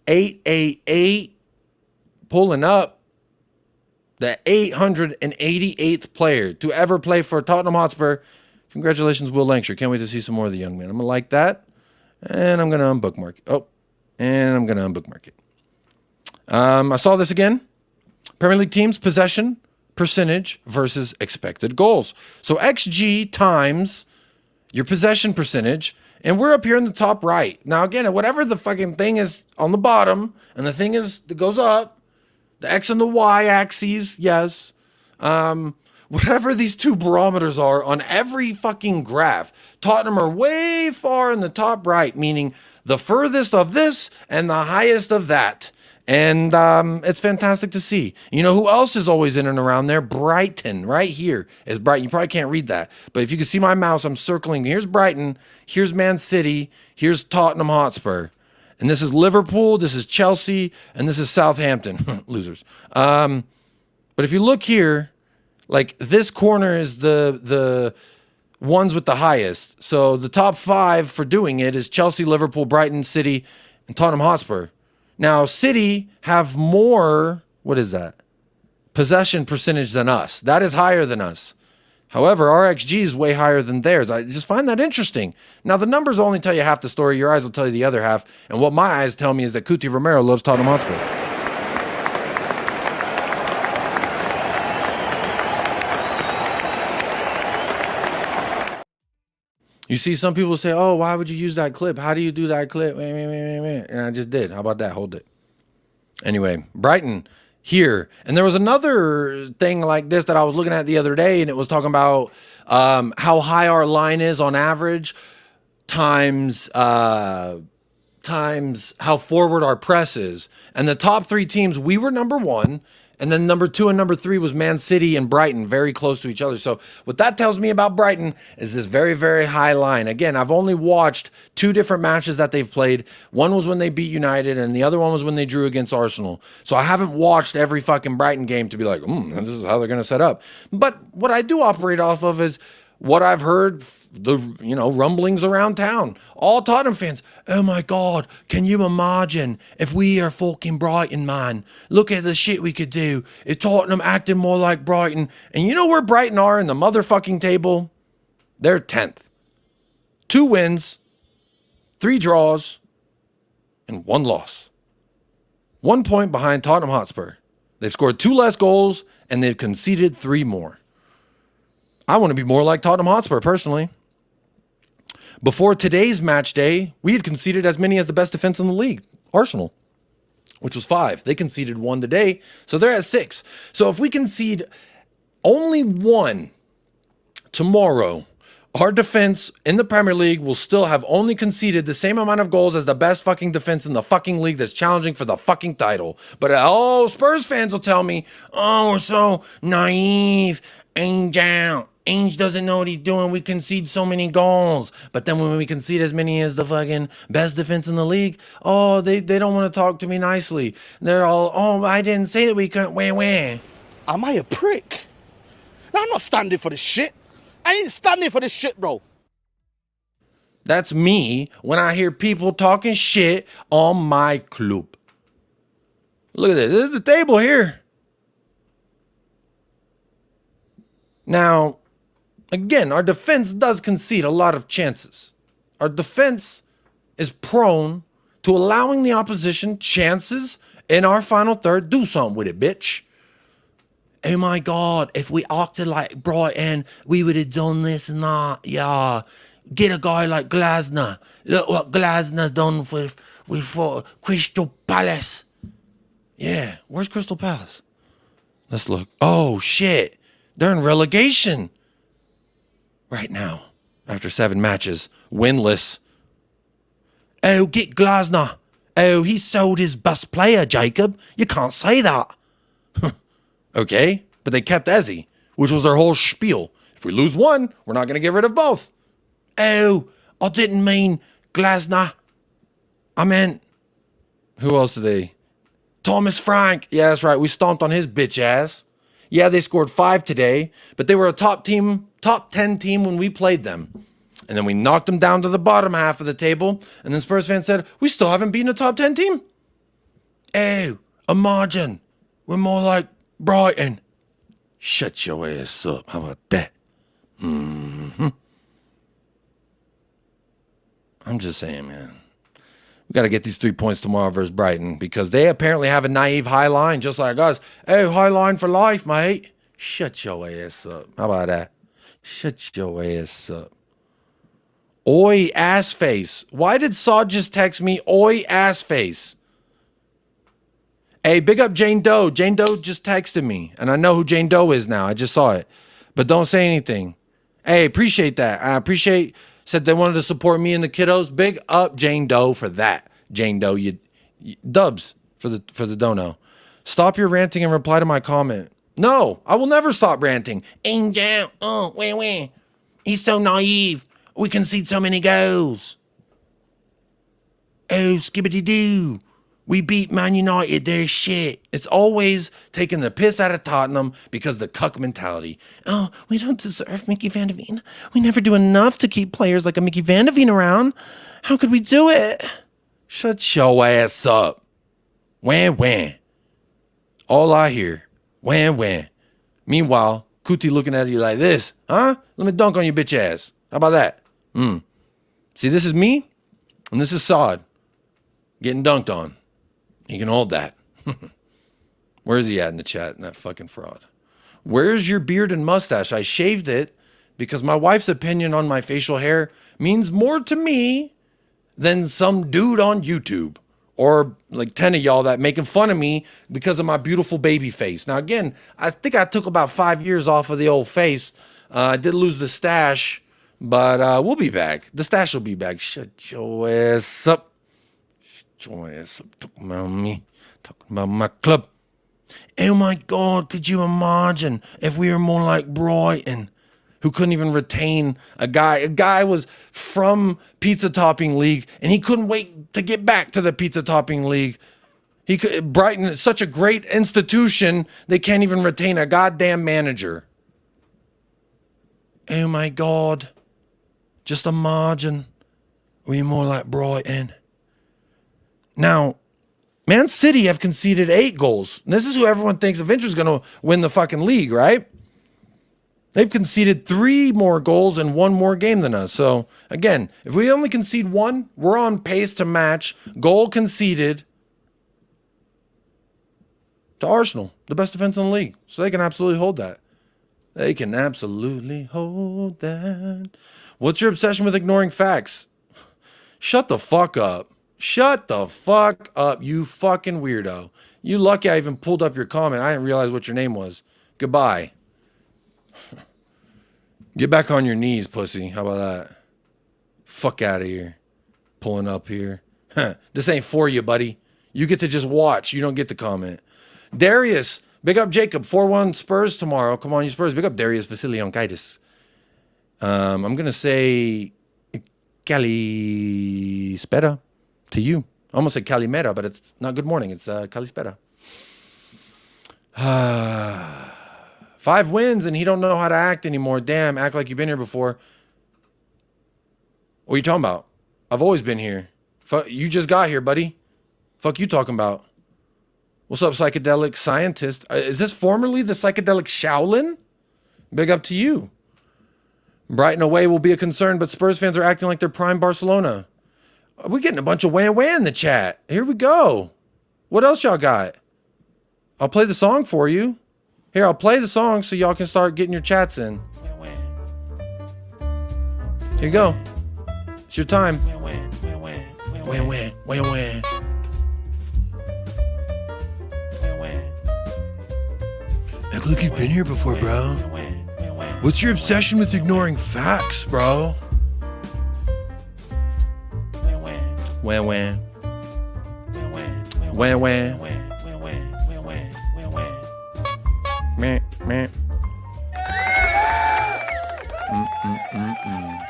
888 pulling up. The 888th player to ever play for Tottenham Hotspur. Congratulations, Will Lancashire. Can't wait to see some more of the young man. I'm gonna like that. And I'm gonna unbookmark it. Oh, and I'm gonna unbookmark it. I saw this again. Premier League teams possession percentage versus expected goals. So XG times your possession percentage, and we're up here in the top right. Now again, whatever the fucking thing is on the bottom, and the thing is that goes up, the X and the Y axes, yes. Whatever these two barometers are on every fucking graph, Tottenham are way far in the top right, meaning the furthest of this and the highest of that. And it's fantastic to see. You know who else is always in and around there? Brighton, right here is Brighton. You probably can't read that, but if you can see my mouse, I'm circling. Here's Brighton, here's Man City, here's Tottenham Hotspur. And this is Liverpool, this is Chelsea, and this is Southampton. Losers. But if you look here, like this corner is the ones with the highest. So the top 5 for doing it is Chelsea, Liverpool, Brighton, City, and Tottenham Hotspur. Now, City have more, what is that? Possession percentage than us. That is higher than us. However, our XG is way higher than theirs. I just find that interesting. Now, the numbers only tell you half the story. Your eyes will tell you the other half. And what my eyes tell me is that Cuti Romero loves Tottenham Hotspur. You see, some people say, oh, why would you use that clip? How do you do that clip? And I just did. How about that? Hold it. Anyway, Brighton here. And there was another thing like this that I was looking at the other day, and it was talking about how high our line is on average times how forward our press is. And the top 3 teams, we were number 1. And then number 2 and number 3 was Man City and Brighton, very close to each other. So what that tells me about Brighton is this very, very high line. Again, I've only watched 2 different matches that they've played. One was when they beat United, and the other one was when they drew against Arsenal. So I haven't watched every fucking Brighton game to be like, this is how they're going to set up. But what I do operate off of is what I've heard, the rumblings around town. All Tottenham fans, oh my God, can you imagine if we are fucking Brighton, man? Look at the shit we could do if Tottenham acted more like Brighton. And you know where Brighton are in the motherfucking table? They're 10th. 2 wins, 3 draws, and 1 loss. 1 point behind Tottenham Hotspur. They've scored 2 less goals, and they've conceded 3 more. I want to be more like Tottenham Hotspur, personally. Before today's match day, we had conceded as many as the best defense in the league, Arsenal, which was 5. They conceded 1 today, so they're at 6. So if we concede only 1 tomorrow, our defense in the Premier League will still have only conceded the same amount of goals as the best fucking defense in the fucking league that's challenging for the fucking title. But Spurs fans will tell me, oh, we're so naive. Ange doesn't know what he's doing. We concede so many goals. But then when we concede as many as the fucking best defense in the league, oh, they don't want to talk to me nicely. They're all, oh, I didn't say that we couldn't win. Am I a prick? No, I'm not standing for this shit. I ain't standing for this shit, bro. That's me when I hear people talking shit on my club. Look at this. This is the table here. Now, again, our defense does concede a lot of chances. Our defense is prone to allowing the opposition chances in our final third. Do something with it, bitch. oh my God, if we acted like Brighton, we would have done this and that. Yeah. Get a guy like Glasner. Look what Glasner's done with Crystal Palace. Yeah. Where's Crystal Palace? Let's look. Oh, shit. They're in relegation right now after 7 matches. Winless. Oh, get Glasner. Oh, he sold his best player, Jacob. You can't say that. Okay, but they kept Ezzy, which was their whole spiel. If we lose one, we're not going to get rid of both. Oh, I didn't mean Glasner. I meant, who else did they? Thomas Frank. Yeah, that's right. We stomped on his bitch ass. Yeah, they scored 5 today, but they were a top 10 team when we played them. And then we knocked them down to the bottom half of the table. And then Spurs fans said, we still haven't beaten a top 10 team. Oh, imagine. We're more like Brighton. Shut your ass up. How about that? I'm just saying, man. We got to get these 3 points tomorrow versus Brighton because they apparently have a naive high line just like us. Oh, high line for life, mate. Shut your ass up. How about that? Shut your ass up. Oi, ass face. Why did Saw just text me, oi, ass face? Hey, big up Jane Doe. Jane Doe just texted me, and I know who Jane Doe is now. I just saw it. But don't say anything. Hey, appreciate that. I appreciate, said they wanted to support me and the kiddos. Big up Jane Doe for that. Jane Doe, you dubs for the dono. Stop your ranting and reply to my comment. No, I will never stop ranting. Angel, oh, wah. He's so naive. We concede so many goals. Oh, skibbity-doo. We beat Man United, they're shit. It's always taking the piss out of Tottenham because the cuck mentality. Oh, we don't deserve Mickey Van de Ven. We never do enough to keep players like a Mickey Van de Ven around. How could we do it? Shut your ass up. Wah. All I hear, wah. Meanwhile, Kuti looking at you like this. Huh? Let me dunk on your bitch ass. How about that? See, this is me, and this is Saad getting dunked on. He can hold that. Where's he at in the chat, that fucking fraud? Where's your beard and mustache? I shaved it because my wife's opinion on my facial hair means more to me than some dude on YouTube or like 10 of y'all that making fun of me because of my beautiful baby face. Now, again, I think I took about 5 years off of the old face. I did lose the stash. But we'll be back. The stash will be back. Shut your ass up. Shut your ass up. Talking about me. Talking about my club. Oh my God, could you imagine if we were more like Brighton, who couldn't even retain a guy? A guy was from Pizza Topping League, and he couldn't wait to get back to the Pizza Topping League. Brighton is such a great institution, they can't even retain a goddamn manager. Oh my God. Just imagine we're more like Brighton. Now, Man City have conceded 8 goals. And this is who everyone thinks eventually is going to win the fucking league, right? They've conceded 3 more goals in 1 more game than us. So, again, if we only concede 1, we're on pace to match goal conceded to Arsenal, the best defense in the league. So they can absolutely hold that. They can absolutely hold that. What's your obsession with ignoring facts? Shut the fuck up. Shut the fuck up, you fucking weirdo. You lucky I even pulled up your comment. I didn't realize what your name was. Goodbye. Get back on your knees, pussy. How about that? Fuck out of here. Pulling up here. This ain't for you, buddy. You get to just watch. You don't get to comment. Darius, big up Jacob. 4-1 Spurs tomorrow. Come on, you Spurs. Big up Darius Vasilionkaitis. I'm going to say Kalispera to you. I almost said Kalimera, but it's not good morning. It's Kalispera. 5 wins, and he don't know how to act anymore. Damn, act like you've been here before. What are you talking about? I've always been here. You just got here, buddy. Fuck you talking about? What's up, psychedelic scientist? Is this formerly the psychedelic Shaolin? Big up to you. Brighton away will be a concern, but Spurs fans are acting like they're prime Barcelona. We're getting a bunch of wah in the chat. Here we go. What else y'all got? I'll play the song for you. Here, I'll play the song so y'all can start getting your chats in. Here you go. It's your time. Act like you've been here before, bro. What's your obsession with ignoring facts, bro? Wah wah. Wah wah. Meh meh.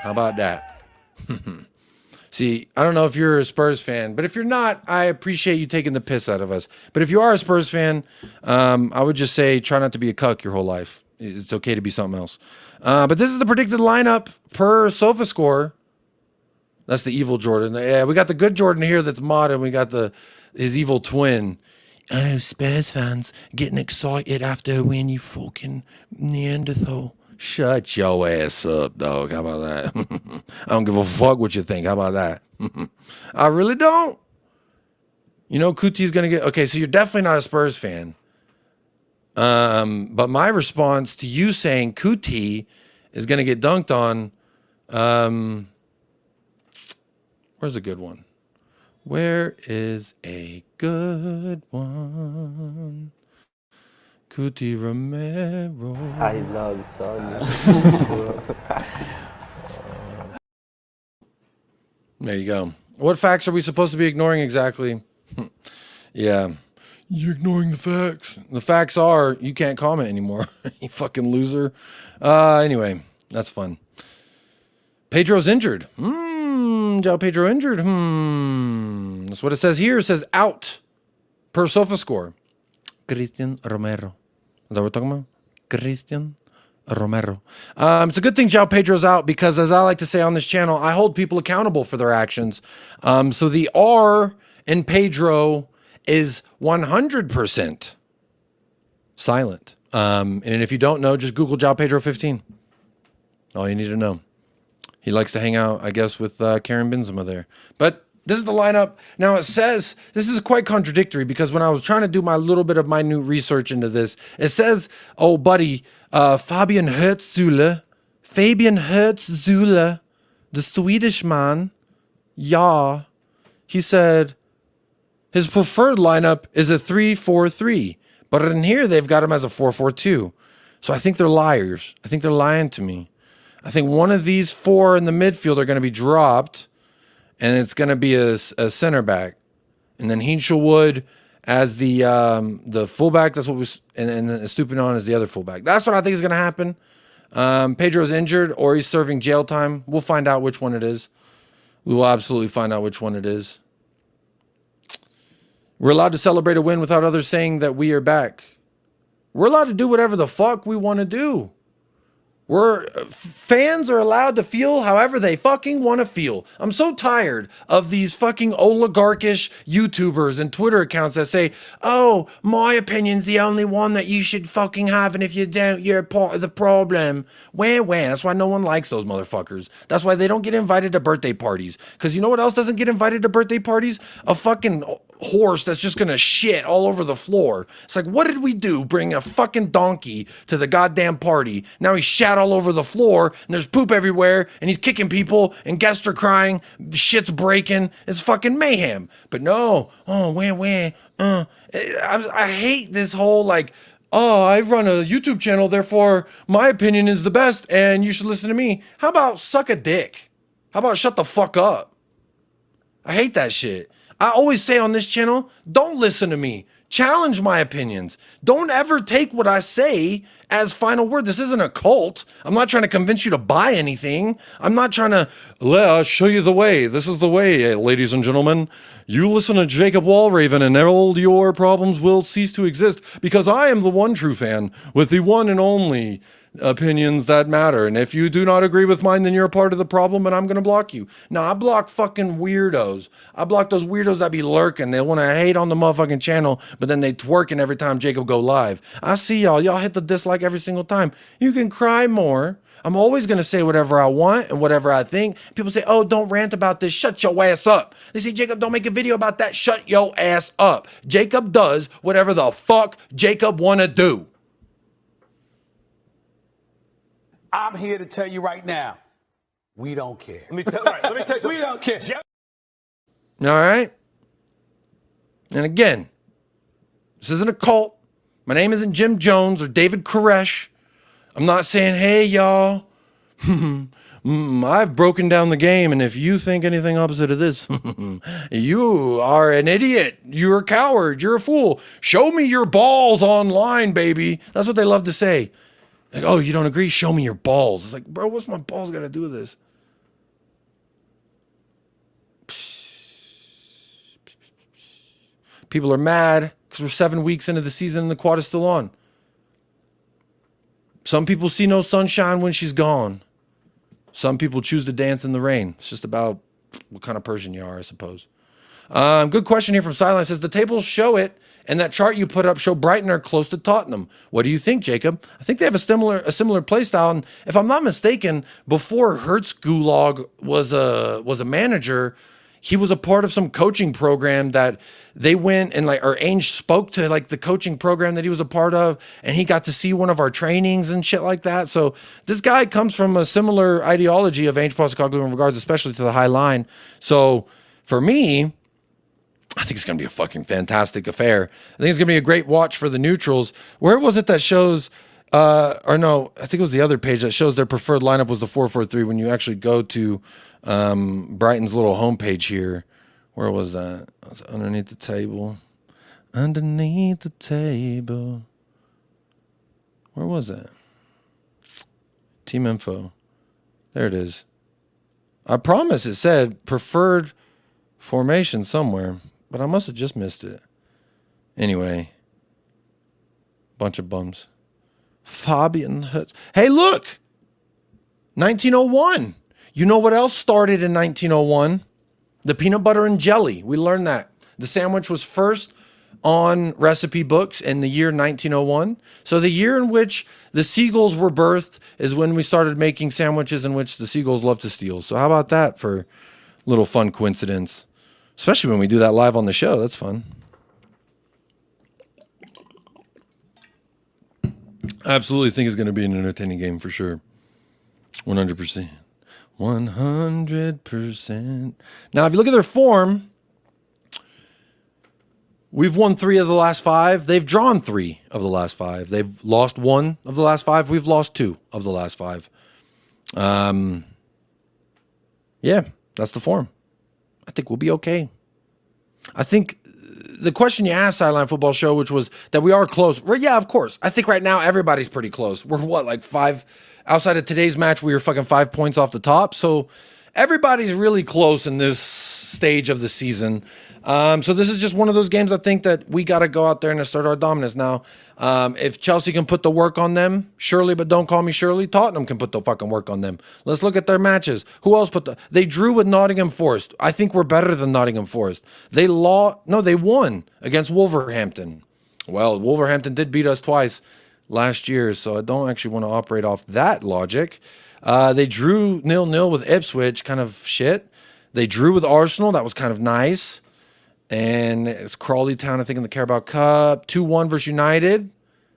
How about that? See, I don't know if you're a Spurs fan, but if you're not, I appreciate you taking the piss out of us. But if you are a Spurs fan, I would just say try not to be a cuck your whole life. It's okay to be something else. But this is the predicted lineup per SofaScore. That's the evil Jordan. Yeah, we got the good Jordan here that's modern. We got his evil twin. Oh, Spurs fans getting excited after a win, you fucking Neanderthal. Shut your ass up, dog. How about that? I don't give a fuck what you think. How about that? I really don't. You know, Kuti's going to get... Okay, so you're definitely not a Spurs fan. But my response to you saying Kuti is going to get dunked on... where's a good one? Where is a good one? Cuti Romero. I love Sonia. There you go. What facts are we supposed to be ignoring exactly? Yeah. You're ignoring the facts. The facts are you can't comment anymore. You fucking loser. Anyway, that's fun. Pedro's injured. João Pedro injured. That's what it says here. It says out per SofaScore. Christian Romero. Is that what we're talking about? Christian Romero. It's a good thing João Pedro's out because, as I like to say on this channel, I hold people accountable for their actions. So the R in Pedro is 100% silent. And if you don't know, just Google João Pedro 15. All you need to know. He likes to hang out, I guess, with Karim Benzema there. But this is the lineup. Now it says, this is quite contradictory because when I was trying to do my little bit of minute research into this, it says, oh, buddy, Fabian Hertzule, the Swedish man, yeah, he said his preferred lineup is a 3-4-3. But in here, they've got him as a 4-4-2. So I think they're liars. I think they're lying to me. I think one of these four in the midfield are going to be dropped, and it's going to be a center back, and then Hinshelwood as the fullback. That's what was, and Estupiñán as the other fullback. That's what I think is going to happen. Pedro's injured, or he's serving jail time. We'll find out which one it is. We will absolutely find out which one it is. We're allowed to celebrate a win without others saying that we are back. We're allowed to do whatever the fuck we want to do. Fans are allowed to feel however they fucking want to feel. I'm so tired of these fucking oligarchish YouTubers and Twitter accounts that say, oh, my opinion's the only one that you should fucking have, and if you don't, you're part of the problem. Wah. That's why no one likes those motherfuckers. That's why they don't get invited to birthday parties. Because you know what else doesn't get invited to birthday parties? A fucking horse that's just gonna shit all over the floor. It's like, what did we do? Bring a fucking donkey to the goddamn party. Now he shat all over the floor and there's poop everywhere and he's kicking people and guests are crying, shit's breaking. It's fucking mayhem. But no, I hate this whole like, oh, I run a YouTube channel, therefore my opinion is the best and you should listen to me. How about suck a dick? How about shut the fuck up? I hate that shit. I always say on this channel, don't listen to me. Challenge my opinions. Don't ever take what I say as final word. This isn't a cult. I'm not trying to convince you to buy anything. I'm not trying to, I'll show you the way. This is the way, ladies and gentlemen. You listen to Jacob Wallraven and all your problems will cease to exist because I am the one true fan with the one and only opinions that matter. And if you do not agree with mine, then you're a part of the problem and I'm going to block you. Now, I block fucking weirdos. I block those weirdos that be lurking. They want to hate on the motherfucking channel, but then they twerking every time Jacob go live. I see y'all. Y'all hit the dislike every single time. You can cry more. I'm always going to say whatever I want and whatever I think. People say, oh, don't rant about this. Shut your ass up. They say, Jacob, don't make a video about that. Shut your ass up. Jacob does whatever the fuck Jacob want to do. I'm here to tell you right now, we don't care. Let me tell you something. We don't care. All right. And again, this isn't a cult. My name isn't Jim Jones or David Koresh. I'm not saying, hey, y'all, I've broken down the game, and if you think anything opposite of this, you are an idiot. You're a coward. You're a fool. Show me your balls online, baby. That's what they love to say. Like, oh, you don't agree? Show me your balls. It's like, bro, what's my balls got to do with this? People are mad because we're 7 weeks into the season and the quad is still on. Some people see no sunshine when she's gone. Some people choose to dance in the rain. It's just about what kind of person you are, I suppose. Good question here from Sideline. Says the tables show it, and that chart you put up show Brighton are close to Tottenham. What do you think, Jacob? I think they have a similar play style. And if I'm not mistaken, before Hertzgulag was a manager, he was a part of some coaching program that they went and or Ange spoke to the coaching program that he was a part of, and he got to see one of our trainings and shit like that. So this guy comes from a similar ideology of Ange Postecoglou in regards especially to the high line. So for me, I think it's going to be a fucking fantastic affair. I think it's going to be a great watch for the neutrals. Where was it that shows, or no, I think it was the other page that shows their preferred lineup was the 4-4-3 when you actually go to Brighton's little homepage here. Where was that? It's underneath the table. Underneath the table. Where was that? Team info. There it is. I promise it said preferred formation somewhere, but I must have just missed it. Anyway. Bunch of bums. Fabian Hutz. Hey, look! 1901. You know what else started in 1901? The peanut butter and jelly. We learned that. The sandwich was first on recipe books in the year 1901. So the year in which the seagulls were birthed is when we started making sandwiches in which the seagulls love to steal. So how about that for a little fun coincidence? Especially when we do that live on the show. That's fun. I absolutely think it's going to be an entertaining game for sure. 100%. 100%. Now, if you look at their form, we've won 3 of the last 5. They've drawn 3 of the last 5. They've lost 1 of the last 5. We've lost 2 of the last 5. Yeah, that's the form. I think we'll be okay. I think the question you asked, Sideline Football Show, which was that we are close. Well, yeah, of course. I think right now everybody's pretty close. We're what, 5... Outside of today's match, we were fucking 5 points off the top. So everybody's really close in this stage of the season. So this is just one of those games I think that we got to go out there and assert our dominance. Now, if Chelsea can put the work on them, Shirley, but don't call me Shirley, Tottenham can put the fucking work on them. Let's look at their matches. Who else they drew with Nottingham Forest. I think we're better than Nottingham Forest. They won against Wolverhampton. Well, Wolverhampton did beat us twice last year, so I don't actually want to operate off that logic. They drew 0-0 with Ipswich, kind of shit. They drew with Arsenal, that was kind of nice. And it's Crawley Town, I think, in the Carabao Cup. 2-1 versus United,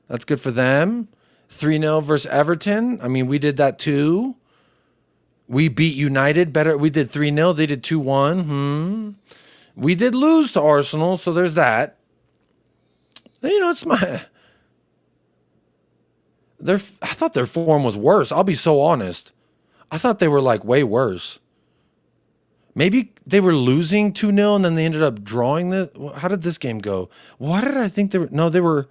that's good for them. 3-0 versus Everton, I mean, we did that too. We beat United better. We did 3-0, they did 2-1. We did lose to Arsenal, so there's that. You know, it's my... I thought their form was worse. I'll be so honest. I thought they were way worse. Maybe they were losing 2-0 and then they ended up drawing this. How did this game go? Why did I think they were? No, they were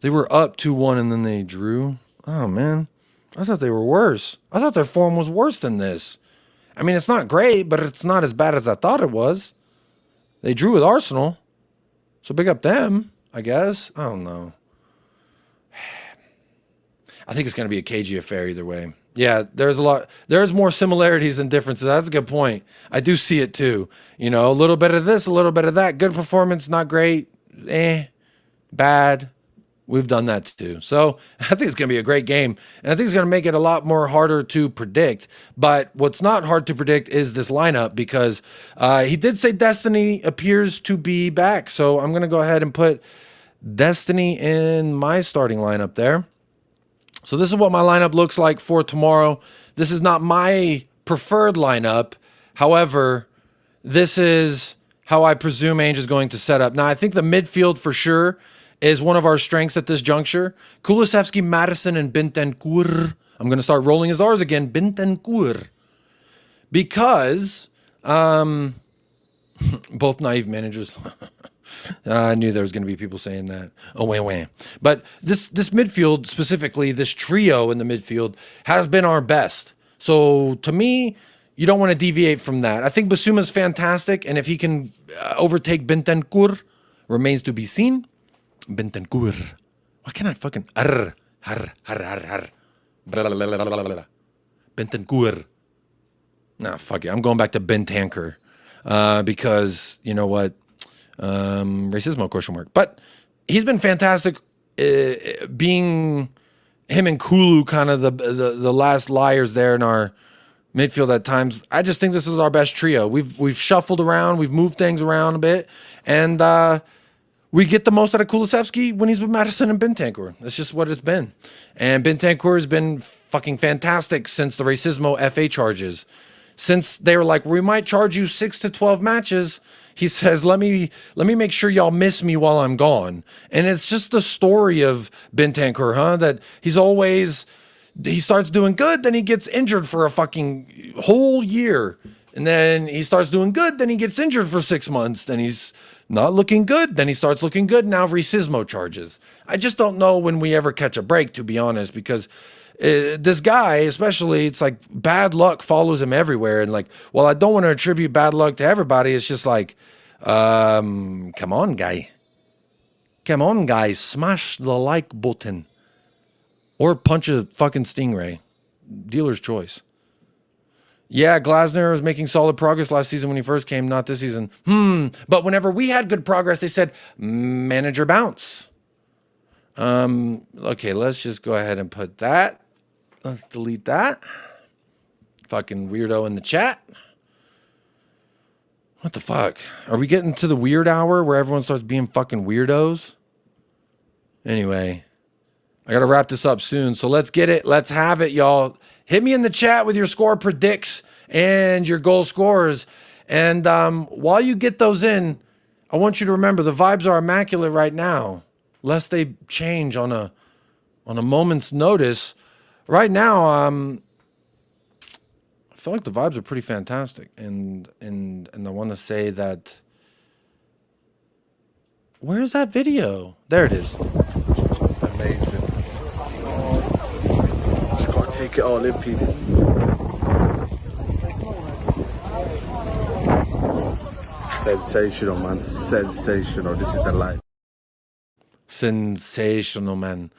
up 2-1 and then they drew. Oh man, I thought they were worse. I thought their form was worse than this. I mean, it's not great, but it's not as bad as I thought it was. They drew with Arsenal, so big up them, I guess. I don't know. I think it's going to be a cagey affair either way. Yeah, there's more similarities than differences. That's a good point. I do see it too. You know, a little bit of this, a little bit of that. Good performance, not great. Bad. We've done that too. So I think it's going to be a great game. And I think it's going to make it a lot more harder to predict. But what's not hard to predict is this lineup because he did say Destiny appears to be back. So I'm going to go ahead and put Destiny in my starting lineup there. So this is what my lineup looks like for tomorrow. This is not my preferred lineup. However, this is how I presume Ange is going to set up. Now, I think the midfield for sure is one of our strengths at this juncture. Kulusevski, Madison, and Bentancur. I'm going to start rolling his R's again. Bentancur. Because both naive managers. I knew there was going to be people saying that. Oh, wah. But this midfield, specifically this trio in the midfield, has been our best. So to me, you don't want to deviate from that. I think Basuma's fantastic, and if he can overtake Bentancur, remains to be seen. Bentancur. Why can't I fucking... Bentancur. Nah, fuck it. I'm going back to Bentancur. Because, you know what? Racismo question mark. But he's been fantastic, being him and Kulu kind of the last liars there in our midfield at times. I just think this is our best trio. We've shuffled around, we've moved things around a bit, and we get the most out of Kulusevski when he's with Madison and Bentancur. That's just what it's been. And Bentancur has been fucking fantastic since the Racismo FA charges. Since they were like, we might charge you 6 to 12 matches, he says, let me make sure y'all miss me while I'm gone. And it's just the story of Bentancur, huh? That he starts doing good, then he gets injured for a fucking whole year. And then he starts doing good, then he gets injured for 6 months. Then he's not looking good, then he starts looking good. Now Racismo charges. I just don't know when we ever catch a break, to be honest, because this guy, especially, it's like bad luck follows him everywhere. And like, well, I don't want to attribute bad luck to everybody. It's just like, come on, guy. Come on, guys. Smash the like button. Or punch a fucking stingray. Dealer's choice. Yeah, Glasner was making solid progress last season when he first came, not this season. But whenever we had good progress, they said, manager bounce. Okay, let's just go ahead and put that. Let's delete that. Fucking weirdo in the chat. What the fuck? Are we getting to the weird hour where everyone starts being fucking weirdos? Anyway, I got to wrap this up soon. So let's get it. Let's have it, y'all. Hit me in the chat with your score predicts and your goal scorers. And while you get those in, I want you to remember the vibes are immaculate right now, lest they change on a moment's notice. Right now, I feel like the vibes are pretty fantastic, and I want to say that. Where's that video? There it is. Amazing. Just gotta take it all in, people. Sensational, man. Sensational. This is the life. Sensational, man.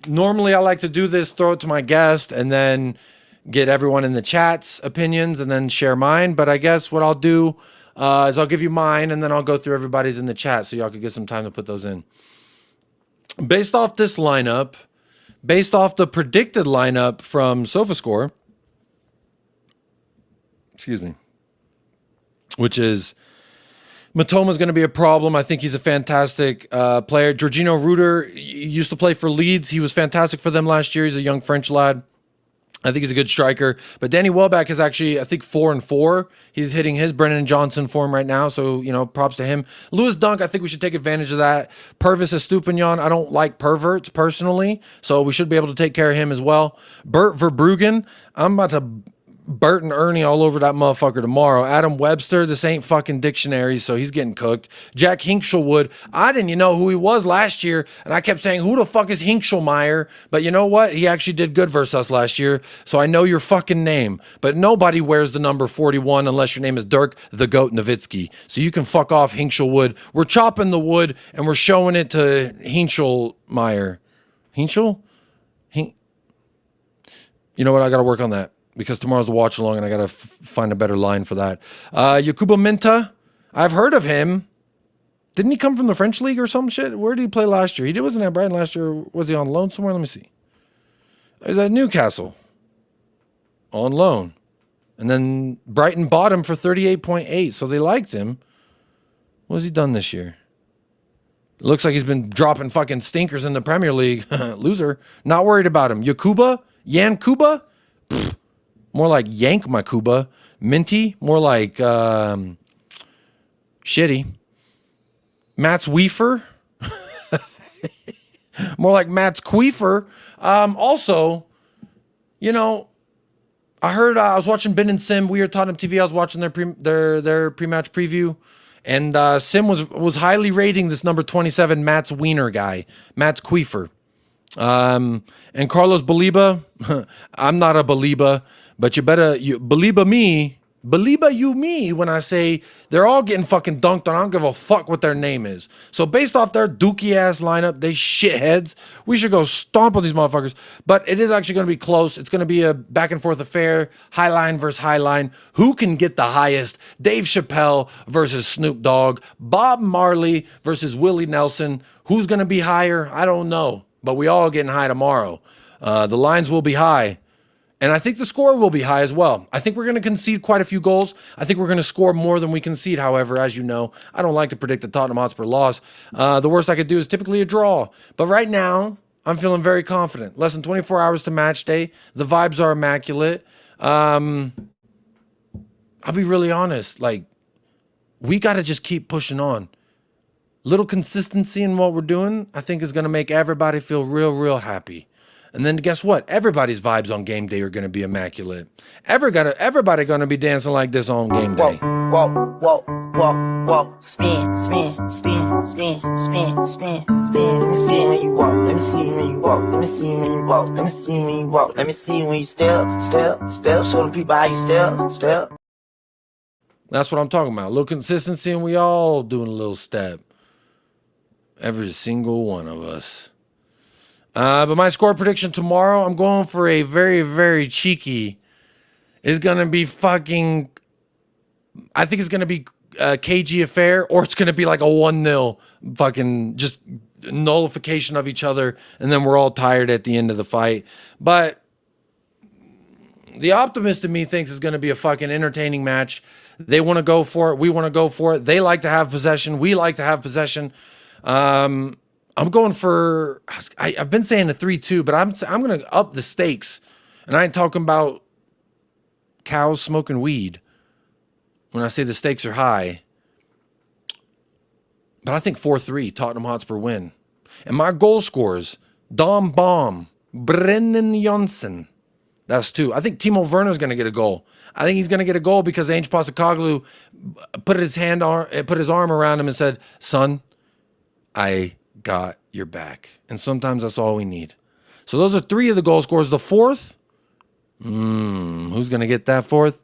Normally I like to do this, throw it to my guest, and then get everyone in the chat's opinions and then share mine. But I guess what I'll do is I'll give you mine, and then I'll go through everybody's in the chat so y'all could get some time to put those in. Based off this lineup, based off the predicted lineup from SofaScore, excuse me, which is Matoma's going to be a problem. I think he's a fantastic player. Jorginho Ruder used to play for Leeds. He was fantastic for them last year. He's a young French lad. I think he's a good striker. But Danny Welbeck is actually, I think, 4-4. He's hitting his Brennan Johnson form right now. So, you know, props to him. Lewis Dunk, I think we should take advantage of that. Purvis Estupinian, I don't like perverts personally. So we should be able to take care of him as well. Bert Verbruggen, I'm about to Bert and Ernie all over that motherfucker tomorrow. Adam Webster, this ain't fucking dictionary, so he's getting cooked. Jack Hinkselwood, I didn't even know who he was last year, and I kept saying, who the fuck is Hinkselmeyer? But you know what? He actually did good versus us last year, so I know your fucking name. But nobody wears the number 41 unless your name is Dirk the Goat Nowitzki. So you can fuck off, Hinkselwood. We're chopping the wood, and we're showing it to Hinkselmeyer. Hinchel? You know what? I got to work on that, because tomorrow's the watch along and I got to find a better line for that. Yakuba Minta, I've heard of him. Didn't he come from the French league or some shit? Where did he play last year? He wasn't at Brighton last year. Was he on loan somewhere? Let me see. He's at Newcastle. On loan. And then Brighton bought him for 38.8, so they liked him. What has he done this year? It looks like he's been dropping fucking stinkers in the Premier League. Loser. Not worried about him. Yan Kuba? Pfft. More like Yank my Kuba. Minty? More like shitty. Matt's Weefer? More like Matt's Queefer. Also, you know, I heard I was watching Ben and Sim. We are Tottenham TV. I was watching their pre-match preview, and Sim was highly rating this number 27 Matt's Wiener guy, Matt's Queefer. And Carlos Baliba, I'm not a Baliba, but you Baliba me. Baliba you me when I say they're all getting fucking dunked on. I don't give a fuck what their name is. So based off their dookie ass lineup, they shitheads, we should go stomp on these motherfuckers. But it is actually going to be close. It's going to be a back and forth affair. High line versus high line. Who can get the highest? Dave Chappelle versus Snoop Dogg. Bob Marley versus Willie Nelson. Who's going to be higher? I don't know. But we all getting high tomorrow. The lines will be high. And I think the score will be high as well. I think we're going to concede quite a few goals. I think we're going to score more than we concede. However, as you know, I don't like to predict the Tottenham Hotspur loss. The worst I could do is typically a draw. But right now, I'm feeling very confident. Less than 24 hours to match day. The vibes are immaculate. I'll be really honest. Like, we got to just keep pushing on. Little consistency in what we're doing, I think, is going to make everybody feel real, real happy. And then guess what? Everybody's vibes on game day are going to be immaculate. Everybody going to be dancing like this on game day. Walk, spin, spin, spin, spin, spin, spin, spin. Let me see when you walk. Let me see when you walk. Let me see when you walk. Let me see when you walk. Let me see when you step. Show the people how you step. That's what I'm talking about. A little consistency, and we all doing a little step. Every single one of us. But my score prediction tomorrow, I'm going for a very, very cheeky. It's going to be fucking, I think it's going to be a KG affair, or it's going to be like a 1-0 fucking just nullification of each other, and then we're all tired at the end of the fight. But the optimist in me thinks it's going to be a fucking entertaining match. They want to go for it. We want to go for it. They like to have possession. We like to have possession. I'm going for, I've been saying a 3-2, but I'm going to up the stakes. And I ain't talking about cows smoking weed when I say the stakes are high. But I think 4-3, Tottenham Hotspur win. And my goal scorers, Dom Baum, Brennan Jonsson. That's 2. I think Timo Werner is going to get a goal. I think he's going to get a goal because Ange Postecoglou put his arm around him and said, son, I got your back. And sometimes that's all we need. So those are 3 of the goal scorers. The 4th, who's going to get that 4th?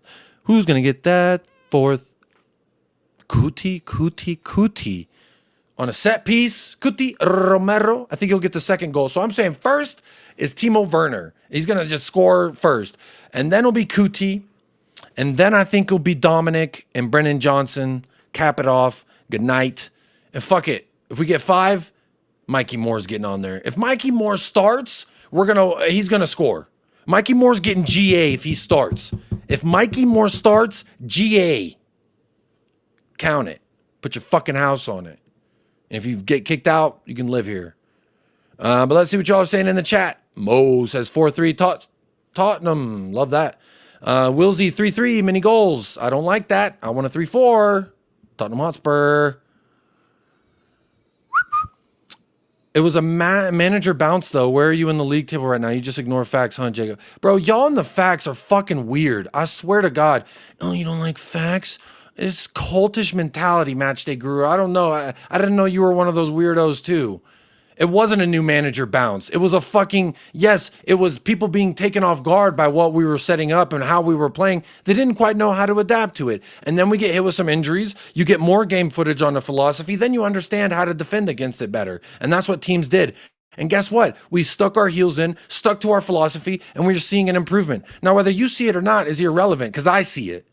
Who's going to get that 4th? Kuti. On a set piece, Kuti Romero. I think he'll get the 2nd goal. So I'm saying first is Timo Werner. He's going to just score first. And then it'll be Kuti. And then I think it'll be Dominic and Brennan Johnson. Cap it off. Good night. And fuck it. If we get 5, Mikey Moore's getting on there. If Mikey Moore starts, he's gonna score. Mikey Moore's getting GA if he starts. If Mikey Moore starts, GA. Count it. Put your fucking house on it. And if you get kicked out, you can live here. But let's see what y'all are saying in the chat. Mo says 4-3 Tottenham. Love that. Wilsey 3-3 many goals. I don't like that. I want a 3-4 Tottenham Hotspur. It was a manager bounce, though. Where are you in the league table right now? You just ignore facts, huh, Jacob? Bro, y'all in the facts are fucking weird. I swear to God. Oh, you don't like facts? It's cultish mentality, Matchday Guru. I don't know. I didn't know you were one of those weirdos, too. It wasn't a new manager bounce. It was a fucking, yes, it was people being taken off guard by what we were setting up and how we were playing. They didn't quite know how to adapt to it. And then we get hit with some injuries. You get more game footage on the philosophy. Then you understand how to defend against it better. And that's what teams did. And guess what? We stuck our heels in, stuck to our philosophy, and we're seeing an improvement. Now, whether you see it or not is irrelevant because I see it.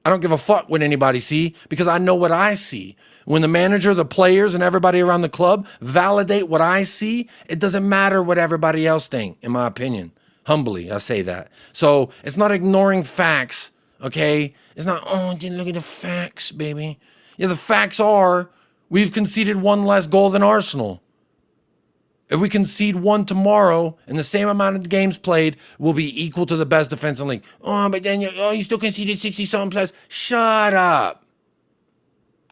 I don't give a fuck what anybody see because I know what I see. When the manager, the players, and everybody around the club validate what I see, it doesn't matter what everybody else think, in my opinion. Humbly, I say that. So it's not ignoring facts, okay? It's not, oh, didn't look at the facts, baby. Yeah, the facts are we've conceded one less goal than Arsenal. If we concede one tomorrow and the same amount of games played, we'll be equal to the best defense in the league. Oh, but then you still conceded 60-something plus. Shut up.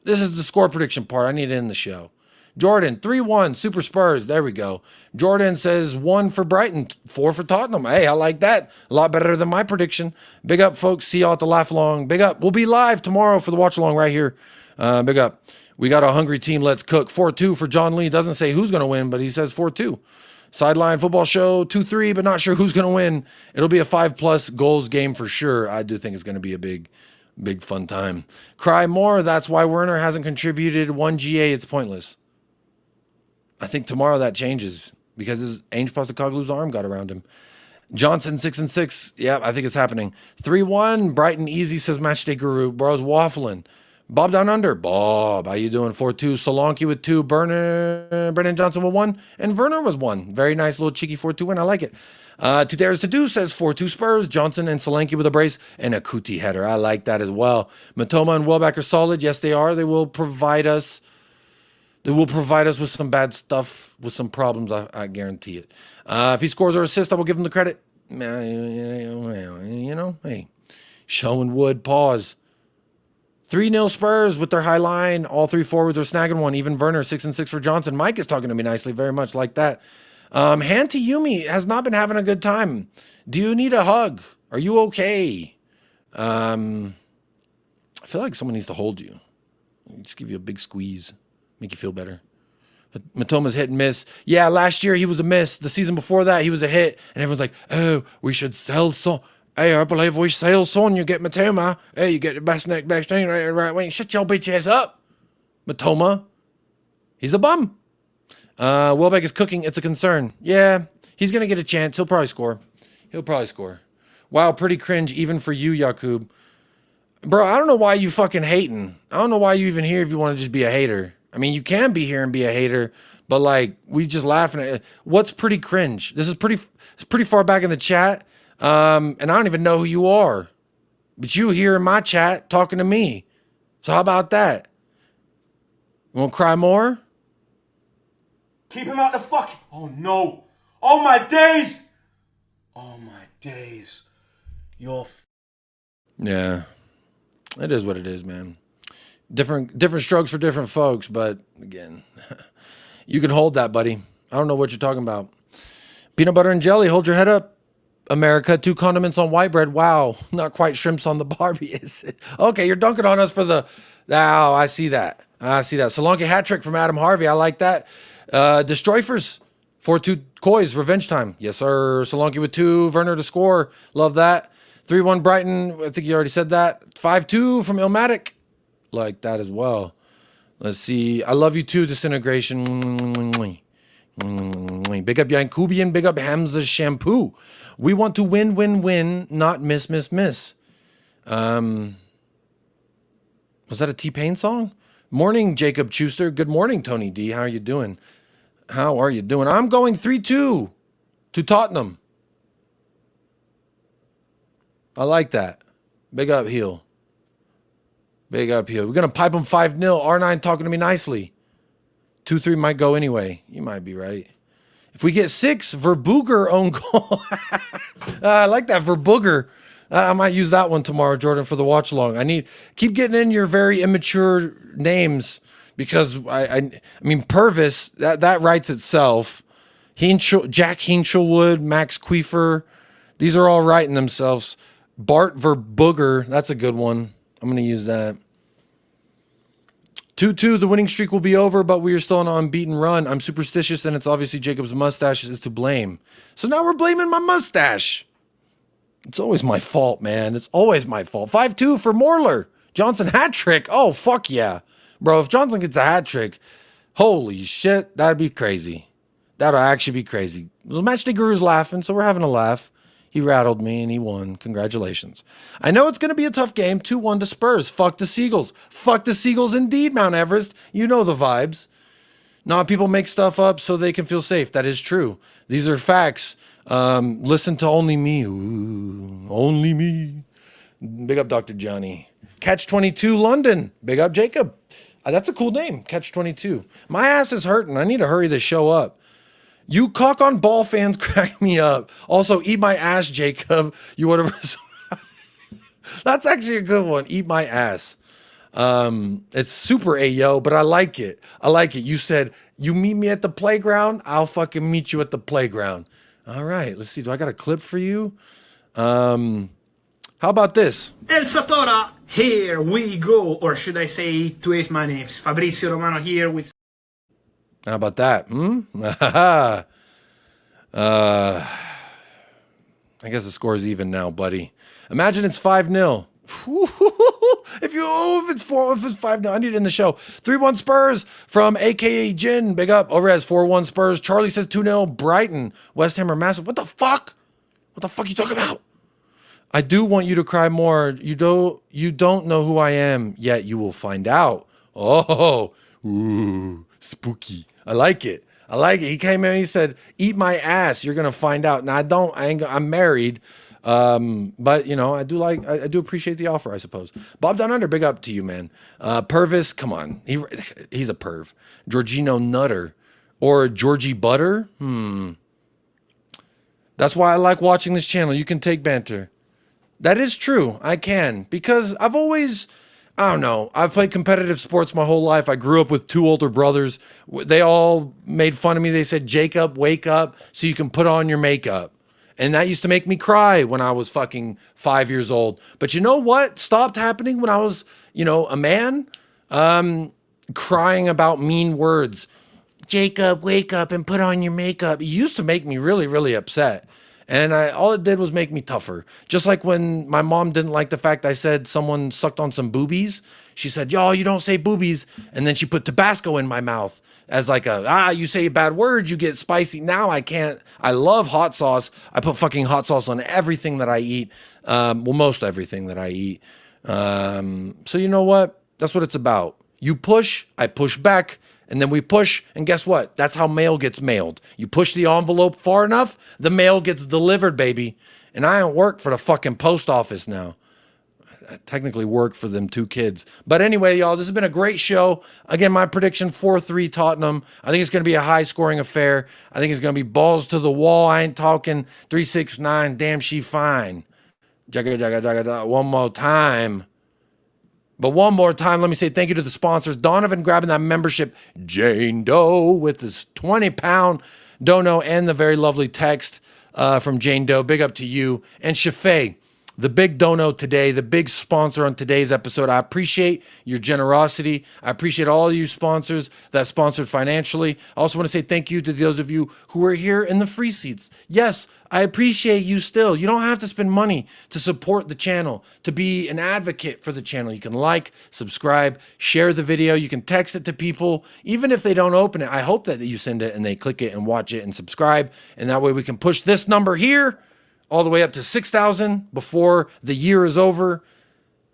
This is the score prediction part. I need to end the show. Jordan, 3-1, Super Spurs. There we go. Jordan says 1 for Brighton, 4 for Tottenham. Hey, I like that. A lot better than my prediction. Big up, folks. See y'all at the laugh along. Big up. We'll be live tomorrow for the watch along right here. Big up. We got a hungry team. Let's cook. 4-2 for John Lee. Doesn't say who's going to win, but he says 4-2. Sideline football show 2-3, but not sure who's going to win. It'll be a 5+ goals game for sure. I do think it's going to be a big fun time. Cry more. That's why Werner hasn't contributed 1 GA. It's pointless. I think tomorrow that changes because his Ange Postecoglou's arm got around him. Johnson 6-6. Yeah, I think it's happening. 3-1. Brighton easy, says Matchday Guru. Bro's waffling. Bob Down Under. Bob, how you doing? 4-2. Solanke with 2. Brennan Johnson with 1. And Werner with 1. Very nice little cheeky 4-2 win. I like it. Two Dares to Do says 4-2 Spurs. Johnson and Solanke with a brace and a Kuti header. I like that as well. Matoma and Welbeck are solid. Yes, they are. They will provide us with some bad stuff, with some problems. I guarantee it. If he scores or assists, I will give him the credit. You know, hey, showing wood. Pause. 3-0 Spurs with their high line. All 3 forwards are snagging one. Even Werner, 6-6 for Johnson. Mike is talking to me nicely, very much like that. Hanti Yumi has not been having a good time. Do you need a hug? Are you okay? I feel like someone needs to hold you. Just give you a big squeeze. Make you feel better. Matoma's hit and miss. Yeah, last year he was a miss. The season before that, he was a hit. And everyone's like, oh, we should sell Son. Hey, I believe we sell Son. You get Matoma. Hey, you get the best neck, best thing, right wing. Shut your bitch ass up. Matoma. He's a bum. Welbeck is cooking. It's a concern. Yeah, he's going to get a chance. He'll probably score. Wow, pretty cringe even for you, Yakub. Bro, I don't know why you fucking hating. I don't know why you even here if you want to just be a hater. I mean, you can be here and be a hater, but like, we just laughing at it. What's pretty cringe? This is pretty far back in the chat. And I don't even know who you are, but you here in my chat talking to me. So how about that? You want to cry more? Keep him out the fucking. Oh no. Oh my days. Oh my days. Yeah. It is what it is, man. Different strokes for different folks, but again, you can hold that, buddy. I don't know what you're talking about. Peanut butter and jelly, hold your head up. America, 2 condiments on white bread. Wow, not quite shrimps on the Barbie, is it? Okay, you're dunking on us for the... Oh, I see that. Solanke hat trick from Adam Harvey. I like that. Destroyfers, 4-2 Coys, revenge time. Yes, sir. Solanke with 2. Werner to score. Love that. 3-1 Brighton. I think you already said that. 5-2 from Ilmatic. Like that as well. Let's see. I love you too, Disintegration. Big up Yankubian. Big up Hamza Shampoo. We want to win, win, win, not miss, miss, miss. Was that a T-Pain song? Morning, Jacob Schuster. Good morning, Tony D. How are you doing? I'm going 3-2 to Tottenham. I like that. Big up, heel. We're going to pipe them 5-0. R9 talking to me nicely. 2-3 might go anyway. You might be right. If we get 6, Verbuger own goal. I like that, Verbuger. I might use that one tomorrow, Jordan, for the watch along. Keep getting in your very immature names because I mean Purvis, that writes itself. Jack Hinchelwood, Max Queefer, these are all writing themselves. Bart Verbuger, that's a good one. I'm going to use that. 2-2, the winning streak will be over, but we are still on an unbeaten run. I'm superstitious, and it's obviously Jacob's mustache is to blame. So now we're blaming my mustache. It's always my fault, man. It's always my fault. 5-2 for Morler. Johnson hat trick. Oh, fuck yeah. Bro, if Johnson gets a hat trick, holy shit, that'd be crazy. That'll actually be crazy. The Matchday Guru's laughing, so we're having a laugh. He rattled me and he won. Congratulations. I know it's going to be a tough game. 2-1 to Spurs. Fuck the Seagulls. Fuck the Seagulls indeed, Mount Everest. You know the vibes. Not people make stuff up so they can feel safe. That is true. These are facts. Listen to Only Me. Ooh, only me. Big up Dr. Johnny. Catch 22 London. Big up Jacob. That's a cool name, Catch 22. My ass is hurting. I need to hurry this show up. You cock on ball fans crack me up. Also, eat my ass, Jacob. You whatever. That's actually a good one. Eat my ass. It's super ayo, but I like it. I like it. You said you meet me at the playground. I'll fucking meet you at the playground. All right. Let's see. Do I got a clip for you? How about this? El Satora, here we go, or should I say, to is my name, Fabrizio Romano here with. How about that? I guess the score's even now, buddy. Imagine it's 5-0. If it's 5-0, I need it in the show. 3-1 Spurs from AKA Jin. Big up. Overez 4-1 Spurs. Charlie says 2-0 Brighton. West Ham are massive. What the fuck? What the fuck you talking about? I do want you to cry more. You don't know who I am yet. You will find out. Oh, ooh, spooky. I like it. I like it. He came in and he said, eat my ass. You're going to find out. Now, I'm married. But you know, I do appreciate the offer, I suppose. Bob Down Under, big up to you, man. Purvis, come on. He's a perv. Georgino Nutter or Georgie Butter. That's why I like watching this channel. You can take banter. That is true. I can, because I've always, I don't know. I've played competitive sports my whole life. I grew up with 2 older brothers. They all made fun of me. They said, Jacob, wake up so you can put on your makeup. And that used to make me cry when I was fucking 5 years old. But you know what stopped happening when I was, you know, a man? Crying about mean words. Jacob, wake up and put on your makeup. It used to make me really, really upset. And all it did was make me tougher. Just like when my mom didn't like the fact I said someone sucked on some boobies. She said, yo, you don't say boobies. And then she put Tabasco in my mouth as like you say a bad word, you get spicy. Now I can't. I love hot sauce. I put fucking hot sauce on everything that I eat. Well, most everything that I eat. So you know what? That's what it's about. You push, I push back. And then we push, and guess what? That's how mail gets mailed. You push the envelope far enough, the mail gets delivered, baby. And I don't work for the fucking post office now. I technically work for them 2 kids. But anyway, y'all, this has been a great show. Again, my prediction, 4-3 Tottenham. I think it's going to be a high-scoring affair. I think it's going to be balls to the wall. I ain't talking 3-6-9. Damn, she fine. Jagga, jagga, jagga, jagga. One more time. But one more time, let me say thank you to the sponsors. Donovan grabbing that membership. Jane Doe with his 20-pound dono and the very lovely text from Jane Doe. Big up to you. And Shafay, the big dono today, the big sponsor on today's episode. I appreciate your generosity. I appreciate all of you sponsors that sponsored financially. I also want to say thank you to those of you who are here in the free seats. Yes, I appreciate you still. You don't have to spend money to support the channel, to be an advocate for the channel. You can like, subscribe, share the video. You can text it to people. Even if they don't open it, I hope that you send it and they click it and watch it and subscribe. And that way we can push this number here all the way up to 6,000 before the year is over.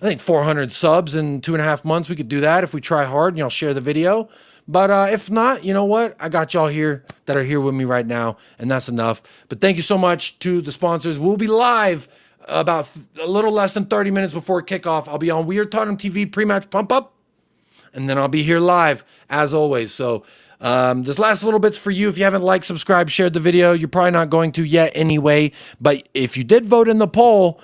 I think 400 subs in 2.5 months. We could do that if we try hard and y'all share the video. But if not, you know what? I got y'all here that are here with me right now, and that's enough. But thank you so much to the sponsors. We'll be live about a little less than 30 minutes before kickoff. I'll be on Weird Tottenham TV pre-match pump-up, and then I'll be here live, as always. So this last little bit's for you. If you haven't liked, subscribed, shared the video, you're probably not going to yet anyway. But if you did vote in the poll,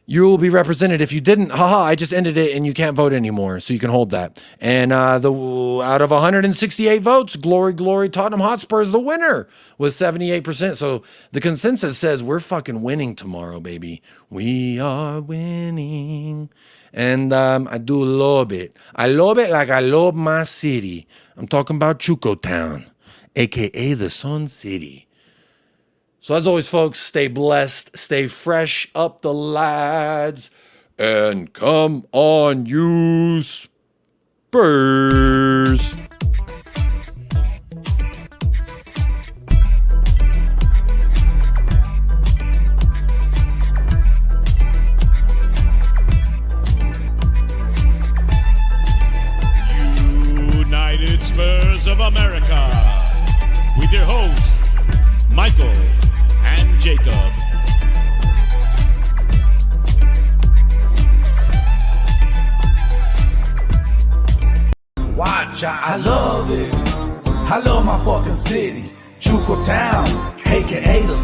you will be represented. If you didn't, haha, I just ended it and you can't vote anymore. So you can hold that. And out of 168 votes, glory, Tottenham Hotspur is the winner with 78%. So the consensus says we're fucking winning tomorrow, baby. We are winning. And I do love it. I love it like I love my city. I'm talking about Chuco Town, a.k.a. the Sun City. So as always, folks, stay blessed, stay fresh up the lads, and come on, you Spurs. United Spurs of America, with your hosts, Michael and Jacob. Why I love it. I love my fucking city. Chuco Town, aka the